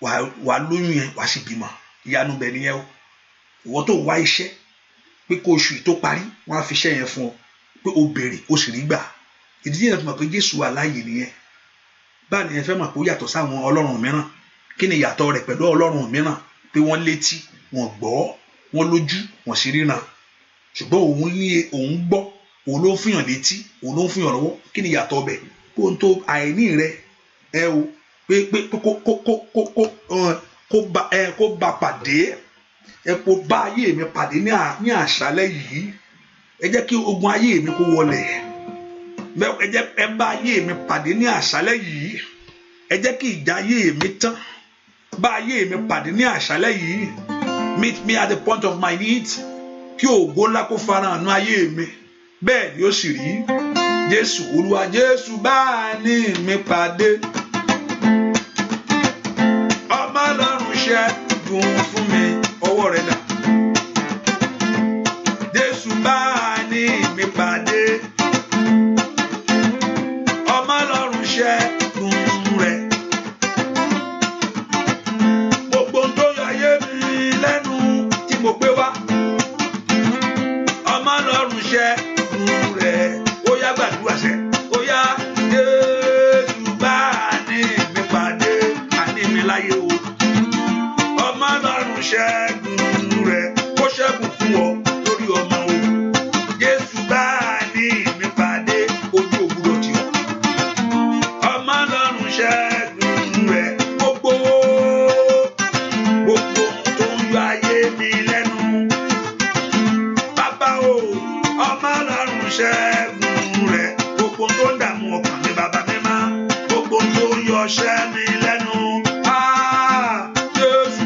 wàá lóyún yẹn wàá sì bímọ ìyanu bẹ̀ nìyẹn o ìwọ tó ń wá iṣẹ́ pé kó oṣù tó parí wọ́n á fi iṣẹ́ yẹn fún ọ pé o béèrè o sì rí gbà ìdí yẹn tó mọ̀ pé Jésù wà láàyè nìyẹn báà nìyẹn fẹ́ mọ̀ pé ó yàtọ̀ sáwọn ọlọ́run mìíràn kí ni ìyàtọ̀ rẹ̀ pẹ̀lú ọlọ́run mìíràn pé wọ́n létí wọ́n gbọ́ wọ́n lójú wọ́n sì ríran ṣùgbọ́n òun gbọ́ òun ló ń fìyàn létí òun ló ń fìyàn lọ́wọ́ kí ni ìyàtọ̀ ọbẹ̀ pé ohun tó àìní rẹ o pé kó bá pàdé kó bá ayé mi pàdé ní àṣálẹ́ yìí ẹ jẹ́ kí ogun ayé mi kó wọlẹ̀ ẹ jẹ́ ẹ bá ayé mi pàdé ní àṣálẹ́ yìí ẹ jẹ́ kí ìjà ayé mi tán bá ayé mi pàdé ní àṣálẹ́ yìí meet me at the point of my need kí ògo ńlá kó farahàn nínú ayé mi bẹ́ẹ̀ ni ó sì rí Jésù Olúwa Jésù bá ní mi pàdé ọmọ Ọlọ́run ṣẹ́gun fún mi ọwọ́ rẹ̀ dà Jésù bá ní mi pàdé ọmọ Ọlọ́run ṣẹ́gun rẹ̀ gbogbo tó yọ ayé mi lẹ́nu tí mo gbé wá ọmọ Ọlọ́run ṣẹ́gun rẹ̀ ó yá gbàdúrà sẹ́ ó yá Jésù bá ní mi pàdé àní mi láyé o ọmọ Ọlọ́run ṣẹ́gun rẹ̀ kó ṣẹ́gun fún ọ lórí ọmọ o Jésù bá ní mi pàdé ojú òwúrọ̀ tí ọ ọmọ Ọlọ́run ṣẹ́gun rẹ̀ gbogbo tó ń yọ ayé mi lẹ́nu bàbá o ọmọ Ọlọ́run ṣẹ́gun rẹ̀ gbogbo tó ń dààmú ọkàn mi bàbá mi má gbogbo tó ń yọ ọṣẹ́ mi lẹ́nu Jésù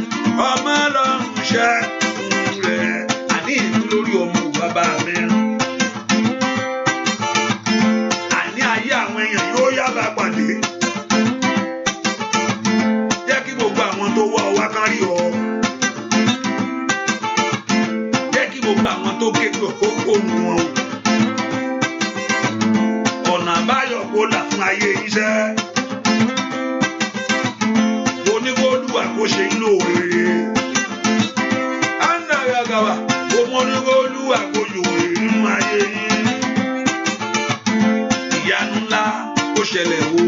ọmọ Ọlọ́run ṣẹ́gun rẹ̀ àní ìlú lórí ọmọ bàbá mi kó là fún ayé iṣẹ́. Oníkóòlùwà kó ṣe yín lóore. Anna Yagaba, oníkóòlùwà kó yòwè nínú ayé yín. Ìyanu ńlá kó ṣẹlẹ̀ o.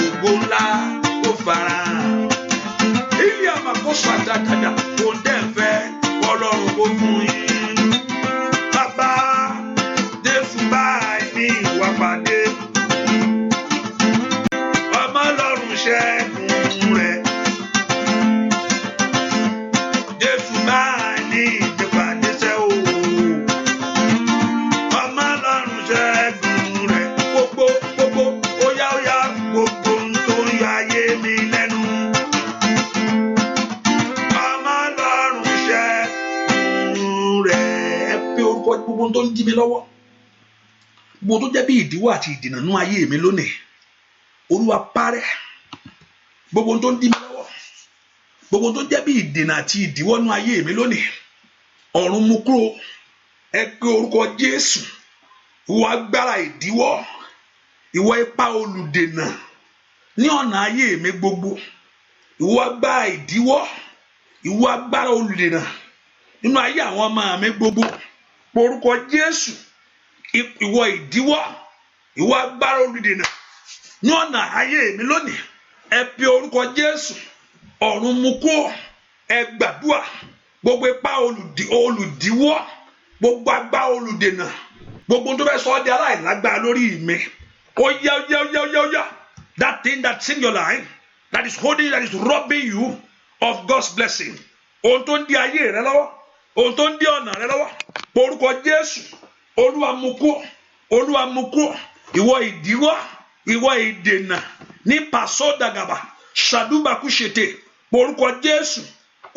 Ògo ńlá kó farahàn. Ilé àmàkóso àdàdàdà kò ń dẹ̀ fẹ́ Ọlọ́run kó fún yín. Bàbá Jésù báyìí ní ìwà pàdé. Ọmọ Ọlọ́run ṣẹ́gun rẹ̀. Jésù báyìí ní ìpàdé ṣẹ́ o. Ọmọ Ọlọ́run ṣẹ́gun rẹ̀. Gbogbo óyá gbogbo ń tó yọ ayé mi lẹ́nu. Ọmọ Ọlọ́run ṣẹ́gun rẹ̀. Pé orúkọ gbogbo tó ń dí mi lọ́wọ́. Gbogbo tó jẹ́ bí ìdíwọ́ àti ìdènà nú ayé mi lónìí. Olúwa parẹ́. Gbogbo tó ń dí mi lọ́wọ́. Gbogbo tó jẹ́ bí ìdènà àti ìdíwọ́ nú ayé mi lónìí. Ọ̀run mú kúrò. Ẹ pé orúkọ Jésù. Ìwọ agbára ìdíwọ́. Ìwọ ipá olùdènà ní ọ̀nà ayé mi gbogbo. Ìwọ agbára ìdíwọ́. Ìwọ agbára olùdènà nínú ayé àwọn ọmọ mi gbogbo. Orúkọ Jésù. Ìwọ ìdíwọ́. Ìwọ agbára olùdènà ní ọ̀nà ayé mi lónìí. Ẹ pe orúkọ Jésù. Ọ̀run mú kúrò. Ẹ gbàdúrà. Gbogbo ipá olùdíwọ́. Gbogbo agbára olùdènà. Gbogbo tó fẹ́ sọ ọ́ di aláìlágbára lórí mi. Ó yá. That thing that's in your life that is holding, that is robbing you of God's blessing. Ohun tó ń di ayé rẹ lọ́wọ́. Ohun tó ń di ọ̀nà rẹ lọ́wọ́. Orúkọ Jésù. Olúwa mú kúrò. Olúwa mú kúrò. Ìwọ ìdíwọ́. Ìwọ ìdènà ní pàṣọ dàgàbà ṣàdúbàkú ṣètè. Orúkọ Jésù.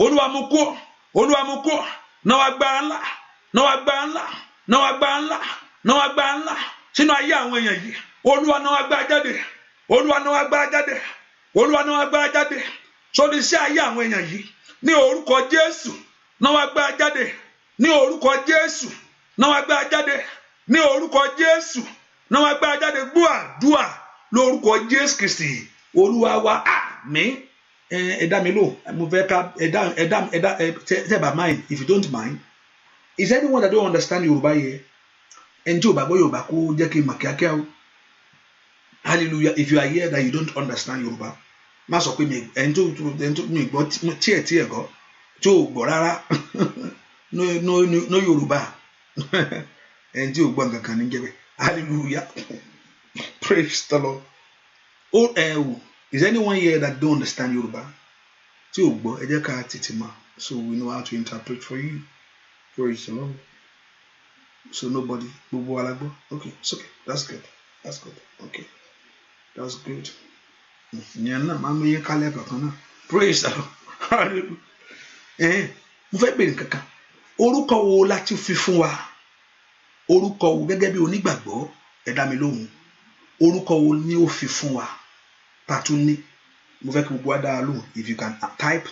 Olúwa mú kúrò. Olúwa mú kúrò. Náà agbára ńlá. Náà agbára ńlá. Náà agbára ńlá. Náà agbára ńlá sínú ayé àwọn èèyàn yìí. Olúwa náà agbára jáde. Olúwa náà agbára jáde. Olúwa náà agbára jáde sórí sí ayé àwọn èèyàn yìí ní orúkọ Jésù. Náà agbára jáde ní orúkọ Jésù. Náà agbára jáde ní orúkọ Jésù. Náà agbára jáde gbọ́ àdúà lórúkọ Jésù Kristi Olúwa wa. Àmín. Ẹ̀dá mi lò mo fẹ́ ká ẹ̀dá mind if you don't mind. Is anyone that don't understand Yorùbá here? Ẹni tí ò bá gbọ́ Yorùbá kó jẹ́ kí n mọ̀ kíákíá o. Hallelujah. If you are here that you don't understand Yorùbá, má sọ pé ẹni tó mi gbọ́ tí ẹ̀ gọ́ tí ò gbọ́ rárá no Yorùbá ẹni tí ò gbọ́ nǹkan kan ní jẹ́bẹ̀. Hallelujah. Praise the Lord. Is anyone here that don't understand Yorùbá? Tí ò gbọ́ ẹ jẹ́ ká tètè mọ̀ so we know how to interpret for you. Praise the Lord. So nobody, gbogbo alagbo. Okay, it's okay. That's good. Okay, that's good. Praise the Lord. Hallelujah. Mo fẹ́ bèrè kankan. Orúkọ wo láti fi fún wa? Orúkọ wo gẹ́gẹ́ bí onígbàgbọ́ ẹ dá mi lóhùn. Orúkọ wo ni ó fi fún wa? Tàtún ní. Mo fẹ́ kí gbogbo wa dá lóhùn. If you can type.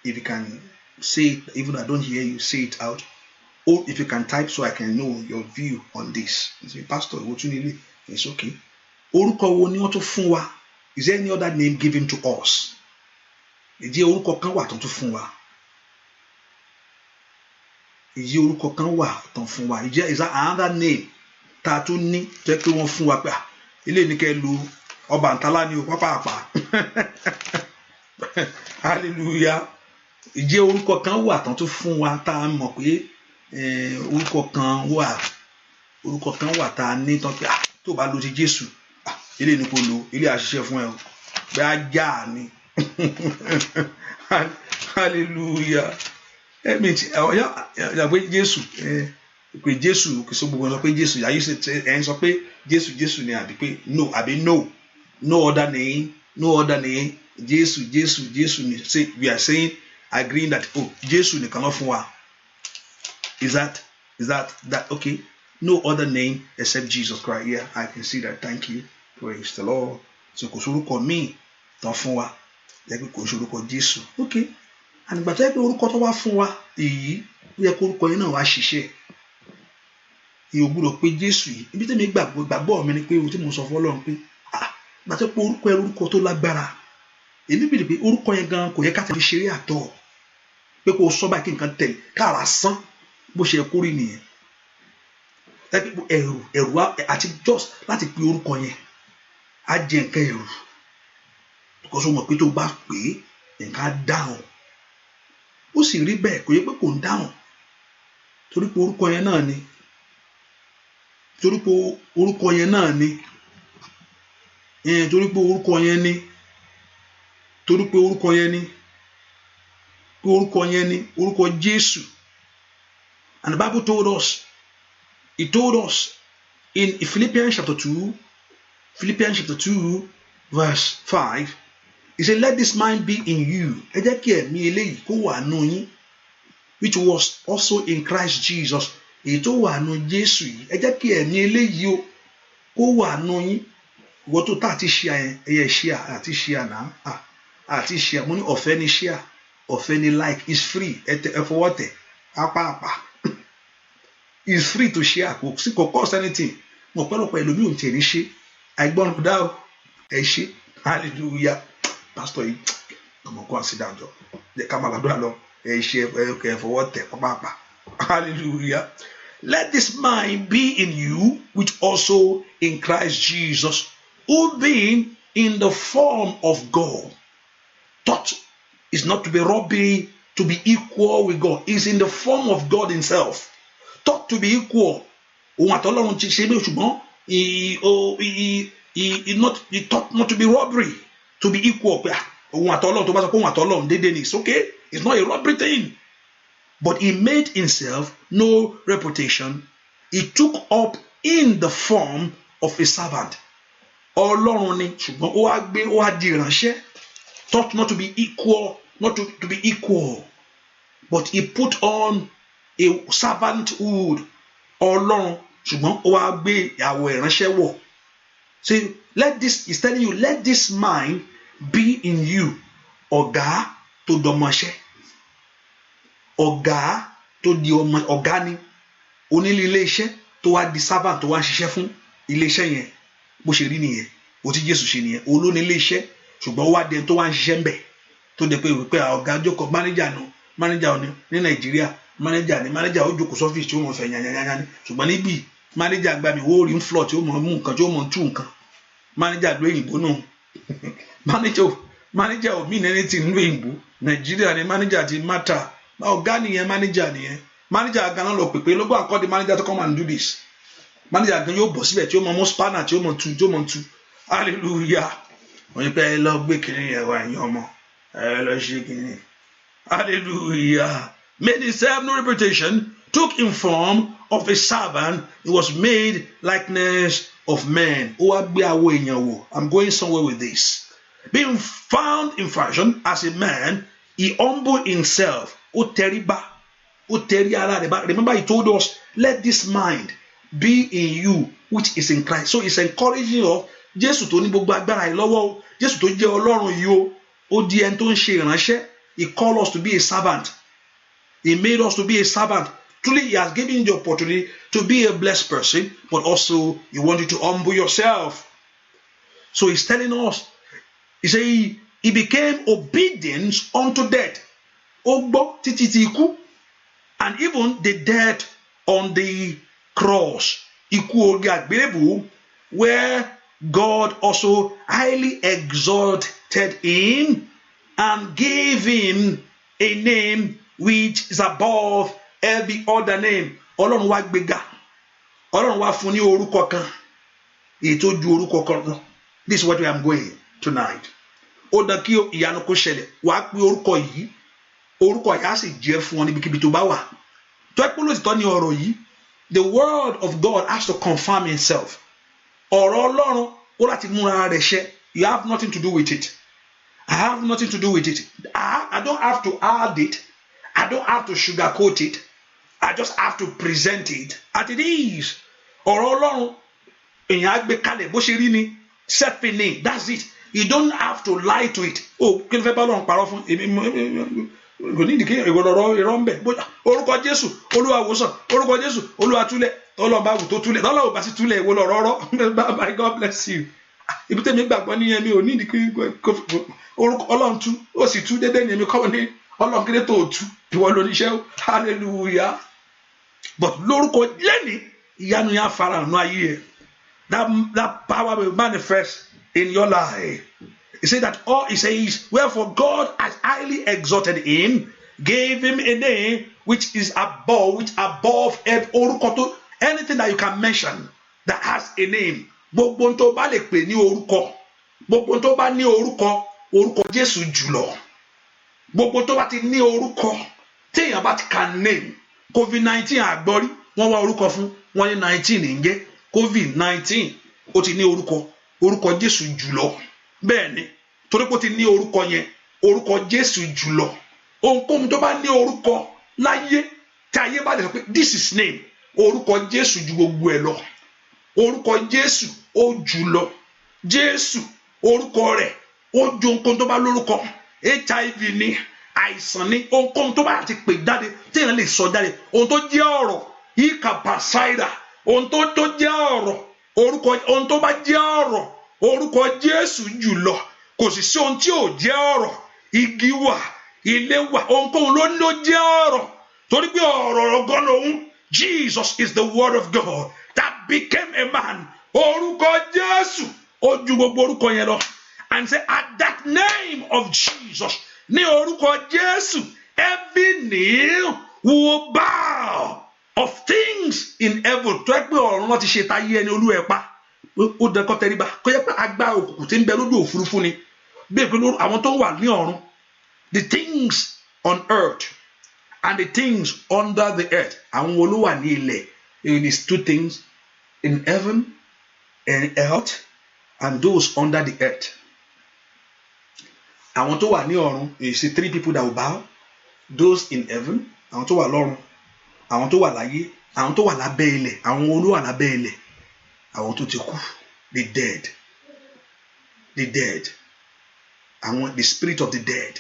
If you can say it, even though I don't hear you, say it out. Or if you can type so I can know your view on this. You say, Pastor, what you need? It's okay. Orúkọ wo ni wọ́n tún fún wa? Is there any other name given to us? Ìjẹ́ orúkọ kan wà tán tún fún wa? Ìjẹ́ orúkọ kan wà tán fún wa? Is that another name tá a tún ní tó yẹ pé wọ́n fún wa pé ilé ní kẹ́ lu ọba ntálá ni o pápápá. Hallelujah. Ìjẹ́ orúkọ kan wà tán tún fún wa tá a mọ̀ pé orúkọ kan wà tá a ní tán pé tó bá lo ti Jésù ilé ní kò lo ilé àṣìṣe fún ẹ o bẹ ajá ni. Hallelujah. Ẹ̀mí ya pé Jésù pé Jésù kì í sọ gbogbo sọ pé Jésù yàyí ẹ̀ ń sọ pé Jésù ni àbí pé no other name Jésù ni say we are saying agreeing that Jésù nìkan ló fún wa. Is that okay? No other name except Jesus Christ. Yeah, I can see that. Thank you. Praise the Lord. So kò sórúkọ míì tán fún wa. Yẹ pé kò sórúkọ Jésù. Okay. Ànígbà tó yẹ pé orúkọ tó wá fún wa èyí ó yẹ kó orúkọ yẹn náà wá ṣiṣẹ́. èèyàn gbọ́dọ̀ pé Jésù yìí ibi tí mi gbàgbọ́ mi ni pé ohun tí mo sọ fún Ọlọ́run pé gbàtọ́ pé orúkọ ẹ orúkọ tó lágbára èmi bìrì pé orúkọ yẹn gan kò yẹ ká fi ṣeré àtọ̀ pé kó o sọ báyìí kí nǹkan tẹ̀lé káàrà sán bó ṣe kó rí nìyẹn ẹ̀rù àti just láti pe orúkọ yẹn á jẹ nǹkan ẹ̀rù because o mọ̀ pé tó bá pè é nǹkan á dáhùn ó sì rí bẹ́ẹ̀ kò yẹ pé kò ń dáhùn torí pé orúkọ yẹn náà ni torí pé orúkọ yẹn náà ni torí pé orúkọ yẹn ni torí pé orúkọ yẹn ni pé orúkọ yẹn ni orúkọ Jésù. And the Bible told us, it told us in Philippians chapter 2 verse 5, he said, let this mind be in you. Ẹ jẹ́ kí ẹ̀mí eléyìí kó wà nù yín, which was also in Christ Jesus. Èyí tó wà nù Jésù yìí. Ẹ jẹ́ kí ẹ̀mí eléyìí o kó wà nù yín. Ìwọ tó tá àti ṣíà yẹn, ẹyẹ ṣíà àti ṣíà náà. Àti ṣíà, mo ní ọ̀fẹ́ ni ṣíà, ọ̀fẹ́ ni like, is free. Ẹ fọwọ́ tẹ̀, apá. Is free to share. Kò cost anything. Mo pẹ́lọpọ̀ ẹlòmíì ò tiẹ̀ ní ṣe. Àìgbọ́n dá o. Ẹ ṣe. Hallelujah. Pastor yìí, ọmọ kan sit down jọ. Jẹ́ ká máa gbàdúrà lọ. Ẹ ṣe ẹ fọwọ́ tẹ̀ pápá. Hallelujah. Let this mind be in you, which also in Christ Jesus, who being in the form of God, thought is not to be robbery, to be equal with God. Is in the form of God himself. Thought to be equal. Ohun àtọ́lọ́run ti ṣe bẹ́ẹ̀ ṣùgbọ́n he thought not to be robbery, to be equal. Ohun àtọ́lọ́run tó bá sọ pé ohun àtọ́lọ́run déédéé ni, it's okay. It's not a robbery thing. But he made himself no reputation. He took up in the form of a servant. Ọlọ́run ni ṣùgbọ́n ó wá di ìránṣẹ́. Thought not to be equal, not to be equal. But he put on a servanthood. Ọlọ́run ṣùgbọ́n ó wá gbé àwọ̀ ìránṣẹ́ wọ̀. See, he's telling you, let this mind be in you. Ọ̀gá tó dọmọṣẹ́. Ọ̀gá tó di ọmọ ọ̀gá ni. Onílé ilé iṣẹ́ tó wá di servant tó wá ṣiṣẹ́ fún ilé iṣẹ́ yẹn. Bó ṣe rí nìyẹn. Ó ti Jésù ṣe nìyẹn. Olóní ilé iṣẹ́ ṣùgbọ́n ó wá dẹni tó wá ń ṣiṣẹ́ ń bẹ̀. Tó dẹ̀ pé wípé ọ̀gá jókòó mánéjà ní Nàìjíríà. Mánéjà ó jókòó sọ́fíìsì tí ó mọ̀ fẹ́ yányányányá ni. Ṣùgbọ́n níbí mánéjà gbà mí wó rí ń flọ̀ tí ó mọ̀ mú nǹkan tí ó mọ̀ tú nǹkan. Mánéjà ló òyìnbó náà. Mánéjà ò mean anything ló òyìnbó. Nàìjíríà ni mánéjà ti matter. Ọ̀gá nìyẹn mánéjà nìyẹn. Mánéjà gan náà lọ pèpè ló gbọ́ àkọ́dé mánéjà to come and do this. Mánéjà gan yóò bọ̀ síbẹ̀ tí ó mọ̀ mú spanner tí ó mọ̀ tú. Hallelujah. Wọ́n yí pé ẹ lọ gbé kìnìún yẹn wá ẹ̀yin ọmọ. Ẹ lọ ṣe kìnìún. Hallelujah. Made himself no reputation, took in form of a servant, he was made likeness of men. Ó wá gbé àwọ̀ èèyàn wò. I'm going somewhere with this. Being found in fashion as a man, he humbled himself. Ó tẹríba. Ó tẹrí ara rẹ̀ bá. Remember he told us, let this mind be in you, which is in Christ. So it's encouraging us. Jésù tó ní gbogbo agbára yìí lọ́wọ́ o. Jésù tó jẹ́ Ọlọ́run yìí o. Ó di ẹni tó ń ṣe ìránṣẹ́. He called us to be a servant. He made us to be a servant. Truly, he has given you the opportunity to be a blessed person, but also he wants you to humble yourself. So he's telling us, he said he became obedient unto death. Ó gbọ́ títí tí ikú, and even the death on the cross. Ikú orí àgbélébùú, where God also highly exalted him and gave him a name which is above every other name. Ọlọ́run wá gbéga. Ọlọ́run wá fún ní orúkọ kan. Èyí tó ju orúkọ kan lọ. This is what we are going tonight. Ó dán kí ìyanu kó ṣẹlẹ̀. Wàá pé orúkọ yìí. Orúkọ yìí á sì jẹ́ fún ọ níbikíbi tó bá wà. Tó ẹ́ pé lóòtítọ́ ní ọ̀rọ̀ yìí. The word of God has to confirm himself. Ọ̀rọ̀ Ọlọ́run ó láti múra rẹ̀ ṣẹ. You have nothing to do with it. I have nothing to do with it. I don't have to add it. I don't have to sugarcoat it. I just have to present it as it is. Ọ̀rọ̀ Ọlọ́run èèyàn á gbé kalẹ̀ bó ṣe rí ni. Self-name, that's it. You don't have to lie to it. Oh, kí ló fẹ́ bá Ọlọ́run parọ́ fún? Kò ní ìdíkẹ́ ìrọ̀rọ̀ ìrọ̀ ń bẹ̀. Orúkọ Jésù, Olúwa wòsàn. Orúkọ Jésù, Olúwa túlẹ̀. tọ́lọ́ bá wù tó túlẹ̀ tọ́lọ́ ò bá sì túlẹ̀ ìwọ lọ rọ́rọ́ bye God bless you ibi tẹ́mi gbàgbọ́ nìyẹn mi ò ní ìdíkì orúkọ ọlọ́run tú ó sì tú dédé ní èmi kọ́ ní ọlọ́run kéde tó tú ìwọ lóníṣẹ́ hallelujah but lórúkọ lẹ́ni ìyanu yẹn farahàn ayé ẹ̀ that power will manifest in your life. He said that all he says, wherefore God has highly exalted him, gave him a name which is above orúkọ tó anything that you can mention that has a name. Gbogbo tó bá lè pè ní orúkọ, gbogbo tó bá ní orúkọ Jésù jùlọ. Gbogbo tó bá ti ní orúkọ, téèyàn bá ti can name. COVID-19 àgbọ́rí, wọ́n wá orúkọ fún, wọ́n ní 19 ń jẹ́ COVID-19, ó ti ní orúkọ Jésù jùlọ. Bẹ́ẹ̀ ni, torí pé ó ti ní orúkọ yẹn, orúkọ Jésù jùlọ. Ohunkóhun tó bá ní orúkọ láyé, tí ayé bá lè sọ pé this is name, orúkọ Jésù ju gbogbo ẹ̀ lọ. Orúkọ Jésù ó jùlọ. Jésù orúkọ rẹ̀ ó ju ohunkóhun tó bá lórúkọ. HIV ni, àìsàn ni, ohunkóhun tó bá ti pè jáde, tí èèyàn lè sọ jáde, ohun tó jẹ́ ọ̀rọ̀, ìkàpàsáìdà, ohun tó jẹ́ ọ̀rọ̀, ohun tó bá jẹ́ ọ̀rọ̀, orúkọ Jésù jùlọ. Kò sì sí ohun tí ò jẹ́ ọ̀rọ̀, igi wà, ilé wà, ohunkóhun ló jẹ́ ọ̀rọ̀. Torí pé ọ̀rọ̀ ọgọ́ lòun, Jesus is the word of God that became a man. Orúkọ Jésù ó ju gbogbo orúkọ yẹn lọ. And say at that name of Jesus, ní orúkọ Jésù, every knee will bow of things in heaven. Tó ẹ pé ọ̀run láti ṣe táyé ẹni olú ẹ̀ pa. Ó dẹ́kọ́ tẹríba. Kó yẹ pé agbára òkùnkùn tí ń bẹ lójú òfurufú ni. Bí èpè lóru àwọn tó wà ní ọ̀run. The things on earth and the things under the earth. Àwọn wo ló wà ní ilẹ̀? It is two things in heaven and earth and those under the earth. Àwọn tó wà ní ọ̀run, you see three people that will bow. Those in heaven, àwọn tó wà lọ́run, àwọn tó wà láyé, àwọn tó wà lábẹ́ ilẹ̀, àwọn wo ló wà lábẹ́ ilẹ̀? Àwọn tó ti kú, the dead, àwọn the spirit of the dead.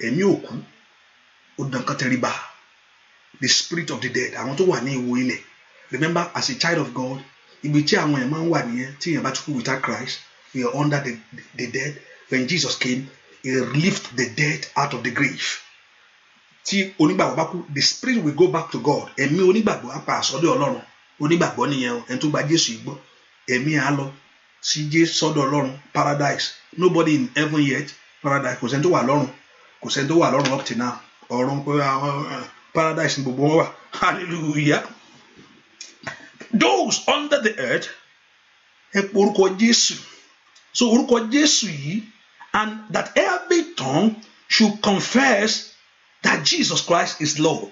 Ẹ̀mí òkú, ó dán kan tẹríba. The spirit of the dead, àwọn tó wà ní ìwò ilẹ̀. Remember, as a child of God, ibi tí àwọn ẹ̀ máa ń wà nìyẹn tí èèyàn bá ti kú without Christ, we are under the dead. When Jesus came, he lifted the dead out of the grave. Tí onígbàgbọ́ bá kú, the spirit will go back to God. Ẹ̀mí onígbàgbọ́ á pa àsọdọ̀ Ọlọ́run. Onígbàgbọ́ nìyẹn o, ẹni tó gba Jésù gbọ́. Ẹ̀mí á lọ sí Jésù sọ́dọ̀ Ọlọ́run, paradise. Nobody in heaven yet, paradise. Kò sẹ́ni tó wà lọ́run. Kò sẹ́ni tó wà lọ́run up to now. Ọ̀run pé paradise ni gbogbo wọn wà. Hallelujah. Those under the earth, ẹ pé orúkọ Jésù. So orúkọ Jésù yìí, and that every tongue should confess that Jesus Christ is Lord.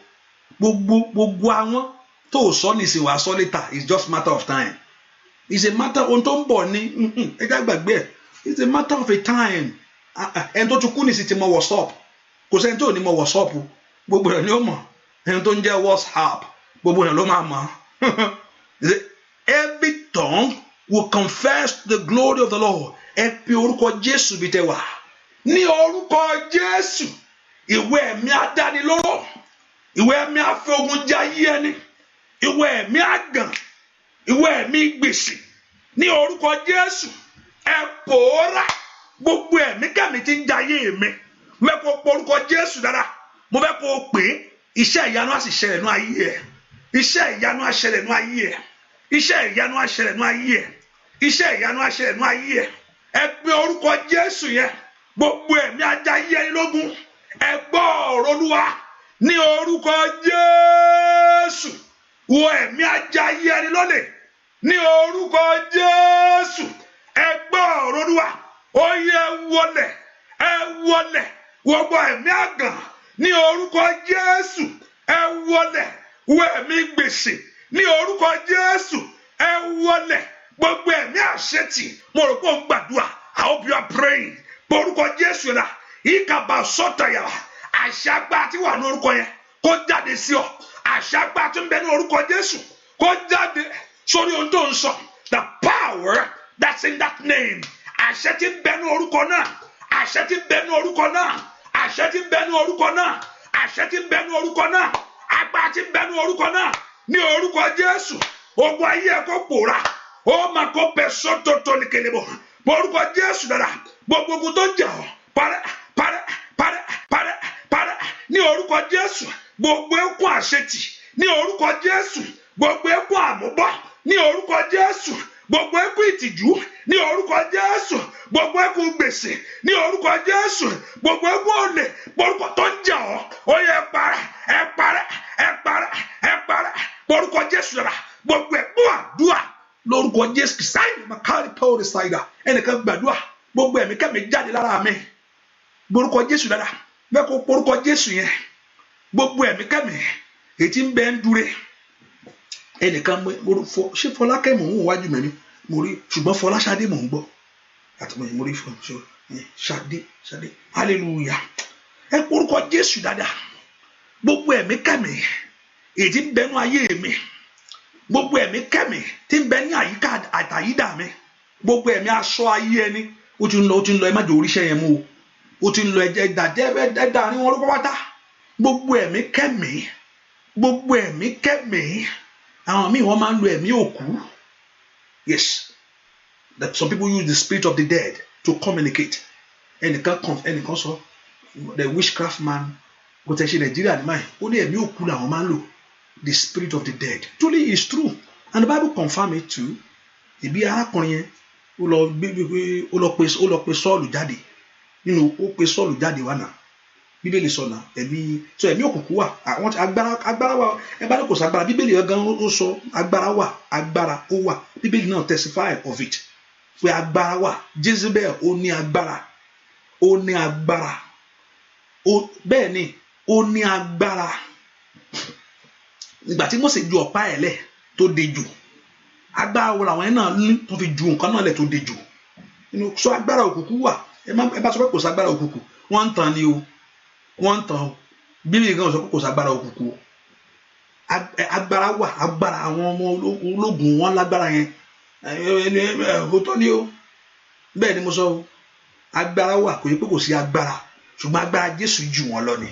Gbogbo àwọn tó sọ ní ìsìn wà sọ later, it's just matter of time. It's a matter ohun tó ń bọ̀ ní ẹgbẹ́ gbàgbé ẹ̀. It's a matter of a time. Ẹni tó tún kú ní ìsìn ti mọ WhatsApp. Kò sẹ́ni tó ní mọ WhatsApp. Gbogbo ẹ̀ ni ó mọ̀. Ẹni tó ń jẹ́ WhatsApp. Gbogbo ẹ̀ ló máa mọ̀. Every tongue will confess the glory of the Lord. Ẹ pe orúkọ Jésù bí tẹ wà. Ní orúkọ Jésù, ìwé ẹ̀mí adánilóró, ìwé ẹ̀mí afẹ́ogun jayé ẹni, ìwé ẹ̀mí àgàn, ìwé ẹ̀mí gbèsè. Ní orúkọ Jésù, ẹ pòórá gbogbo ẹ̀mí kẹ́mi tí ń jayé mi. Mo fẹ́ kó pe orúkọ Jésù dára. Mo fẹ́ kó pè iṣẹ́ ìyanu á sì ṣẹlẹ̀ nínú ayé ẹ̀. Iṣẹ́ ìyanu á ṣẹlẹ̀ nínú ayé ẹ̀. Iṣẹ́ ìyanu á ṣẹlẹ̀ nínú ayé ẹ̀. Iṣẹ́ ìyanu á ṣẹlẹ̀ nínú ayé ẹ̀. Ẹ pe orúkọ Jésù yẹn. Gbogbo ẹ̀mí ajayé ẹni lógun. Ẹ gbọ́ ọ̀rọ̀ Olúwa. Ní orúkọ Jésù. Wo ẹ̀mí ajayé ẹni lólè. Ní orúkọ Jésù. Ẹ gbọ́ ọ̀rọ̀ Olúwa. Ó yẹ wọlẹ̀. Ẹ wọlẹ̀. Gbogbo ẹ̀mí àgàn. Ní orúkọ Jésù. Ẹ wọlẹ̀. Wo ẹ̀mí gbèsè. Ní orúkọ Jésù. Ẹ wọlẹ̀. Gbogbo ẹ̀mí àṣetì. Mo rò pé ó ń gbàdúrà. I hope you are praying. Orúkọ Jésù la. Ìkàbà sọ́tà yàrá. Àṣàgbà tí wà ní orúkọ yẹn. Kó jáde sí ọ. Àṣàgbà tí ń bẹ ní orúkọ Jésù. Kó jáde sórí ohun tó ń sọ. The power that's in that name. Àṣẹ tí ń bẹ ní orúkọ náà. Àṣẹ tí ń bẹ ní orúkọ náà. Àṣẹ tí ń bẹ ní orúkọ náà. Àṣẹ tí ń bẹ ní orúkọ náà. Agbára tí ń bẹ ní orúkọ náà. ní orúkọ Jésù ogun ayé ẹ kó pòórá ó máa kó bẹ sọ́tọ̀tọ̀ ní kelebo orúkọ Jésù dára gbogbo ogun tó jà ọ́ parẹ́ parẹ́ parẹ́ parẹ́ parẹ́ ní orúkọ Jésù gbogbo ẹkún àṣetì ní orúkọ Jésù gbogbo ẹkún àmúbọ́ ní orúkọ Jésù gbogbo ẹkún ìtìjú ní orúkọ Jésù gbogbo ẹkún gbèsè ní orúkọ Jésù gbogbo ẹkún olè orúkọ tó ń jà ọ́ ó yẹ parẹ́ ẹ parẹ́ ẹ parẹ́ ẹ parẹ́ orúkọ Jésù dára gbogbo ẹkún àdúrà lórúkọ Jésù kìsáì makari paul ṣáìdà ẹnìkan gbàdúrà gbogbo ẹ̀mí kẹ́mi jáde lára mi orúkọ Jésù dára bẹ́ẹ̀ kó orúkọ Jésù yẹn gbogbo ẹ̀mí kẹ́mi ètí ń bẹ ń dúró ẹnìkan ṣé Fọlákẹ́ mò ń wò wájú mẹ́ni mo rí ṣùgbọ́n Fọláṣadé mò ń gbọ́ àtúmọ̀ mo rí Ṣadé hallelujah ẹ orúkọ Jésù dáadáa gbogbo ẹ̀mí kẹ́mi ètí ń bẹnu ayé mi gbogbo ẹ̀mí kẹ́mi tí ń bẹ ní àyíká àtàyídà mi gbogbo ẹ̀mí aṣọ ayé ẹni ó ti ń lọ ẹ má jẹ́ oríṣẹ́ yẹn mú o ó ti ń lọ ẹ̀dá ní wọn ló pátá gbogbo ẹ̀mí kẹ́mi gbogbo ẹ̀mí kẹ́mi àwọn míì wọ́n máa ń lo ẹ̀mí òkú yes that some people use the spirit of the dead to communicate ẹnìkan sọ the witchcraft man kò tẹ̀ ṣe Nàìjíríà ní máa ó ní ẹ̀mí òkú làwọn máa ń lò the spirit of the dead truly is true and the Bible confirm it too ìbí arákùnrin yẹn ó lọ pe Sọ́ọ̀lù jáde nínú ó pe Sọ́ọ̀lù jáde wá náà Bíbélì sọ náà ẹ̀mí òkùnkùn wà àwọn agbára wà ẹ bá ní kò ságbára Bíbélì gan ó sọ agbára wà agbára ó wà Bíbélì náà testify of it pé agbára wà Jezebel ó ní agbára bẹ́ẹ̀ ni ó ní agbára ìgbà tí Mósè ju ọ̀pá ẹ̀ lẹ̀ tó dejò agbára wo làwọn yẹn náà ní tó fi ju nǹkan náà lẹ̀ tó dejò sọ agbára òkùnkùn wà ẹ bá sọ pé kò ságbára òkùnkùn wọ́n ń tàn ni o wọ́n ń tàn o Bíbélì gan sọ pé kò ságbára òkùnkùn o agbára wà agbára àwọn ọmọ ológun wọn lágbára yẹn òótọ́ ni o bẹ́ẹ̀ ni mo sọ o agbára wà kò yẹ pé kò sí agbára ṣùgbọ́n agbára Jésù jù wọ́n lọ ni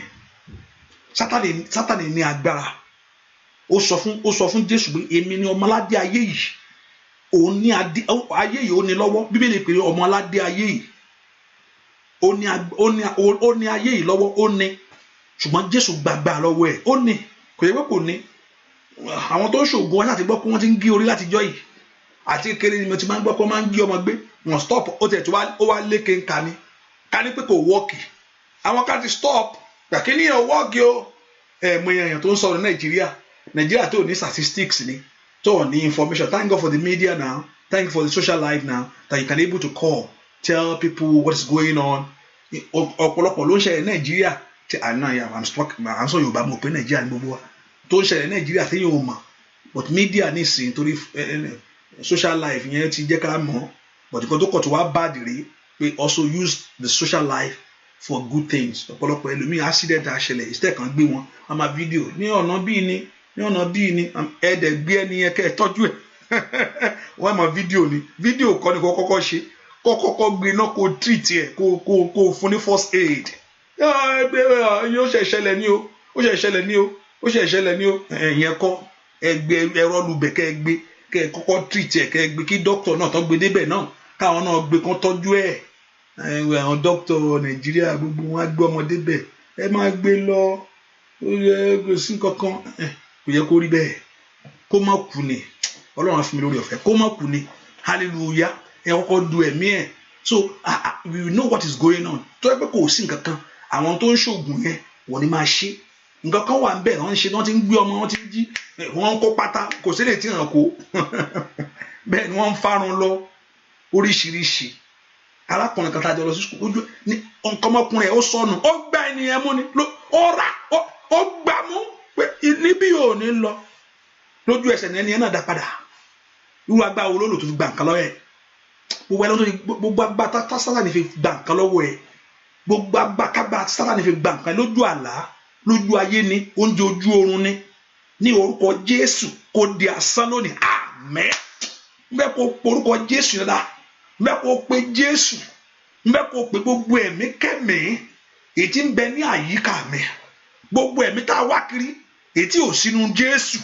Sátánì ní agbára ó sọ fún Jésù pé èmi ni ọmọládé ayé yìí òun ní ayé yìí ó ní lọ́wọ́ Bíbélì pé ọmọládé ayé yìí ó ní ayé yìí lọ́wọ́ ó ní ṣùgbọ́n Jésù gbàgbà lọ́wọ́ ẹ̀ ó ní kò yẹ pé kò ní àwọn tó ń ṣògùn wọn láti gbọ́ pé wọ́n ti ń gé orí látijọ́ yìí àti kéré ni mo ti máa ń gbọ́ pé wọ́n máa ń gé ọmọ gbé wọ́n stop ó tẹ̀ tó wá lékè ń ká ní pé kò wọ́ọ̀kì àwọn ká ti stop gbàkí ní ẹ̀ wọ́ọ̀kì o mo èèyàn tó ń sọ̀rọ̀ Nàìjíríà tó ní statistics ni tó ní information. Thank God for the media now, thank you for the social life now that you can able to call, tell people what is going on. Ọ̀pọ̀lọpọ̀ ló ń ṣẹlẹ̀ Nàìjíríà tí àná yà I'm sọ Yorùbá mo pé Nàìjíríà ní gbogbo wa tó ń ṣẹlẹ̀ Nàìjíríà tí yóò mọ̀ but media ní ìsìn torí social life yẹn ti jẹ́ ká mọ̀ but nǹkan tó kọ̀ tó wá bad rèé pé also use the social life for good things. Ọ̀pọ̀lọpọ̀ ẹlòmíì accident àṣẹlẹ̀ ìṣẹ́ kan gbé wọn a máa fídíò ní ọ̀nà bíi ni ẹ̀ẹ́dẹ̀ gbé ẹni yẹn kẹ́ ẹ tọ́jú ẹ̀ wọ́n máa fídíò kọ́ ni kò kọ́kọ́ ṣe kọ́kọ́ gbé náà kó treat ẹ̀ kó fún ní first aid ó ṣe ṣẹlẹ̀ ní o ẹ̀yẹn kọ́ ẹgbẹ́ ẹ̀rọ lubẹ̀ kẹ́ ẹ gbé kẹ́ ẹ kọ́kọ́ treat ẹ̀ kẹ́ ẹ gbé kí doctor náà tó gbé débẹ̀ náà káwọn náà gbé kán tọ́jú ẹ̀ àwọn doctor Nàìjíríà gbogbo wọn á gbé ọmọ débẹ̀ ẹ máa gbé lọ ó sí kankan kò yẹ kó rí bẹ́ẹ̀ kó má kú ni Ọlọ́run á fún mi lórí ọ̀fẹ́ kó má kú ni hallelujah ẹ kọ́kọ́ du ẹ̀mí ẹ̀ so we know what is going on tó yẹ pé kò sí nǹkan kan àwọn tó ń ṣoògùn yẹn wọ́n ní máa ṣe nǹkan kan wà ń bẹ̀ wọ́n ń ṣe wọ́n ti ń gbé ọmọ wọ́n ti ń jí wọ́n ń kó pátá kò sí lè tí hàn kó bẹ́ẹ̀ ni wọ́n ń fárun lọ oríṣiríṣi arákùnrin kan tá a jọ lọ sí sukùl ojú ní nǹkan ọmọkùnrin ẹ̀ ó sọnù ó gbá ènìyàn mú ni ó gbà mú pé níbí ò ní lọ lójú ẹsẹ̀ ní ẹni ẹ̀ náà dá padà irú agbára wo ló lò tó fi gbà nǹkan lọ́wọ́ ẹ̀ gbogbo agbára tá Sátánì fi gbà nǹkan lọ́wọ́ ẹ̀ gbogbo agbákágbá Sátánì fi gbà nǹkan lójú àlá lójú ayé ni oúnjẹ ojú oorun ni ní orúkọ Jésù kò di asán lónìí àmín bẹ́ẹ̀ kó orúkọ Jésù dáadáa bẹ́ẹ̀ kó pe Jésù bẹ́ẹ̀ kó pe gbogbo ẹ̀mí kẹ́mí èyí tí ń bẹ ní àyíká mi gbogbo ẹ̀mí tá a wá kiri èyí tí ò sínú Jésù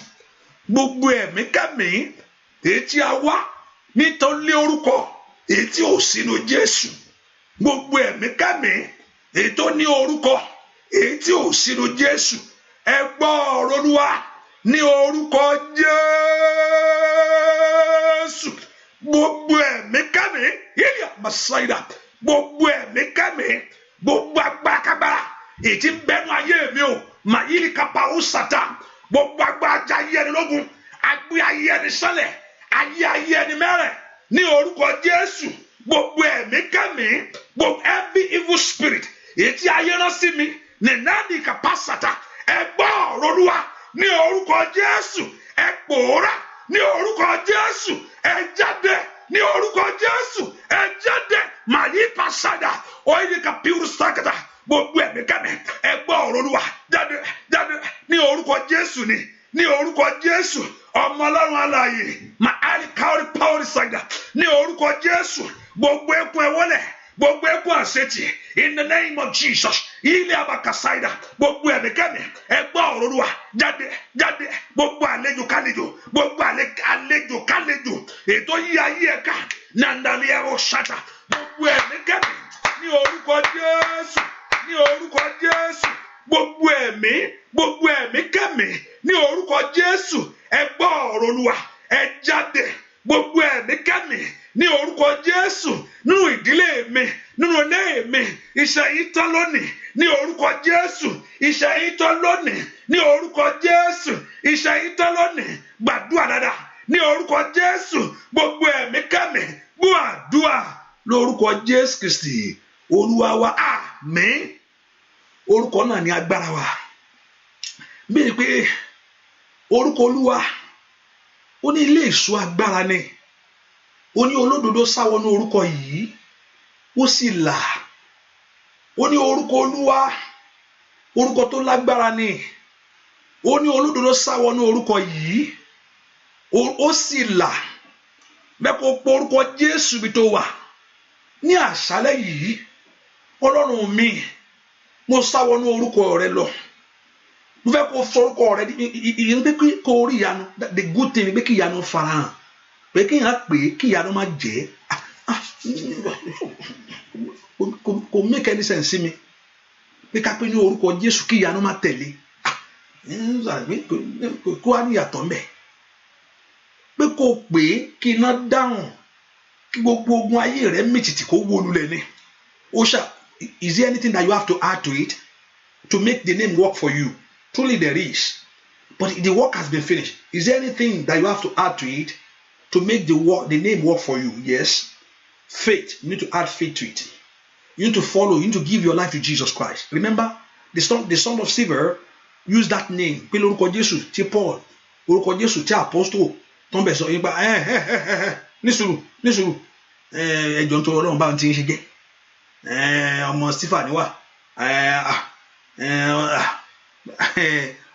gbogbo ẹ̀mí kẹ́mí èyí tí a wá nítorí orúkọ èyí tí ò sínú Jésù, gbogbo ẹ̀mí kẹ́mí èyí tó ní orúkọ èyí tí ò sínú Jésù, ẹ gbọ́ ọ̀rọ̀ Olúwa ní orúkọ Jésù. Gbogbo ẹ̀mí kẹ́mí yíyá masáyidà, gbogbo ẹ̀mí kẹ́mí, gbogbo agbákagbára èyí tí ń bẹnu ayé mi o màyílì kápá ó sàtà, gbogbo agbára ajá ayé ẹni lógun, agbé ayé ẹni sálẹ̀, ayé ẹni mẹ́rẹ̀ ní orúkọ Jésù. Gbogbo ẹ̀mí kẹ́mí, gbogbo every evil spirit èyí tí ayé rán sí mi nìnádì kápá sàtà, ẹ gbọ́ ọ̀rọ̀ Olúwa ní orúkọ Jésù, ẹ pòórá ní orúkọ Jésù, ẹ jáde ní orúkọ Jésù, ẹ jáde màyí pàṣádà oyè kàpíùrù sàkàtà. Gbogbo ẹ̀mí kẹ́mí, ẹ gbọ́ ọ̀rọ̀ Olúwa jáde jáde ní orúkọ Jésù, ní orúkọ Jésù ọmọ Ọlọ́run alààyè mà àríkàórí pàórí sàgà ní orúkọ Jésù. Gbogbo ẹkún ẹwọlẹ̀, gbogbo ẹkún àṣetì in the name of Jesus ilé abakasaida. Gbogbo ẹ̀mí kẹ́mí, ẹ gbọ́ ọ̀rọ̀ Olúwa jáde jáde. Gbogbo àlejò kálejò, gbogbo àlejò kálejò ètò yí ayé ẹ̀ka nàndàlẹ́ ẹ̀rọ ṣàtà. Gbogbo ẹ̀mí kẹ́mí ní orúkọ Jésù, ní orúkọ Jésù. Gbogbo ẹ̀mí kẹ́mí ní orúkọ Jésù, ẹ gbọ́ ọ̀rọ̀ Olúwa ẹ jáde. Gbogbo ẹ̀mí kẹ́mí ní orúkọ Jésù nínú ìdílé mi, nínú ilé mi, iṣẹ́ yìí tán lónìí ní orúkọ Jésù, iṣẹ́ yìí tán lónìí ní orúkọ Jésù, iṣẹ́ yìí tán lónìí. Gbàdúrà dáadáa ní orúkọ Jésù. Gbogbo ẹ̀mí kẹ́mí gbọ́ àdúrà lórúkọ Jésù Kristi Olúwa wa, àmín. Orúkọ náà ní agbára wa, bíi pé orúkọ Olúwa ó ní ilé ìṣọ́ agbára ni, ó ní olódodo sáwọnú orúkọ yìí ó sì là. Ó ní orúkọ Olúwa orúkọ tó lágbára ni, ó ní olódodo sáwọnú orúkọ yìí ó sì là. Bẹ́ẹ̀ kó pọ orúkọ Jésù bí tó wà ní àṣálẹ́ yìí. Ọlọ́run mi, mo sáwọnú orúkọ rẹ lọ, mo fẹ́ kó forúkọ rẹ ìyẹn pé kó rí ìyanu. The good thing pé kí ìyanu farahàn, pé kí ìyanu pé kí ìyanu má jẹ́ kò make any sense sí mi pé ká pé ní orúkọ Jésù kí ìyanu má tẹ̀lé kó wá níyàtọ̀ mbẹ̀. Pé kó pé kí iná dáhùn, kí gbogbo ogun ayé rẹ mìtìtì kó wó lulẹ̀ ni. Ó ṣá, is there anything that you have to add to it to make the name work for you? Truly there is, but the work has been finished. Is there anything that you have to add to it to make the name work for you? Yes. Faith. You need to add faith to it. You need to follow. You need to give your life to Jesus Christ. Remember, the son of Silver used that name. Pé lórúkọ Jésù tí Paul, orúkọ Jésù tí apostle tó ń bẹ̀ sọ yípa nísùúrù ẹjọ́ tó Ọlọ́run bá ń ti ń ṣe jẹ́ ọmọ Stephen wà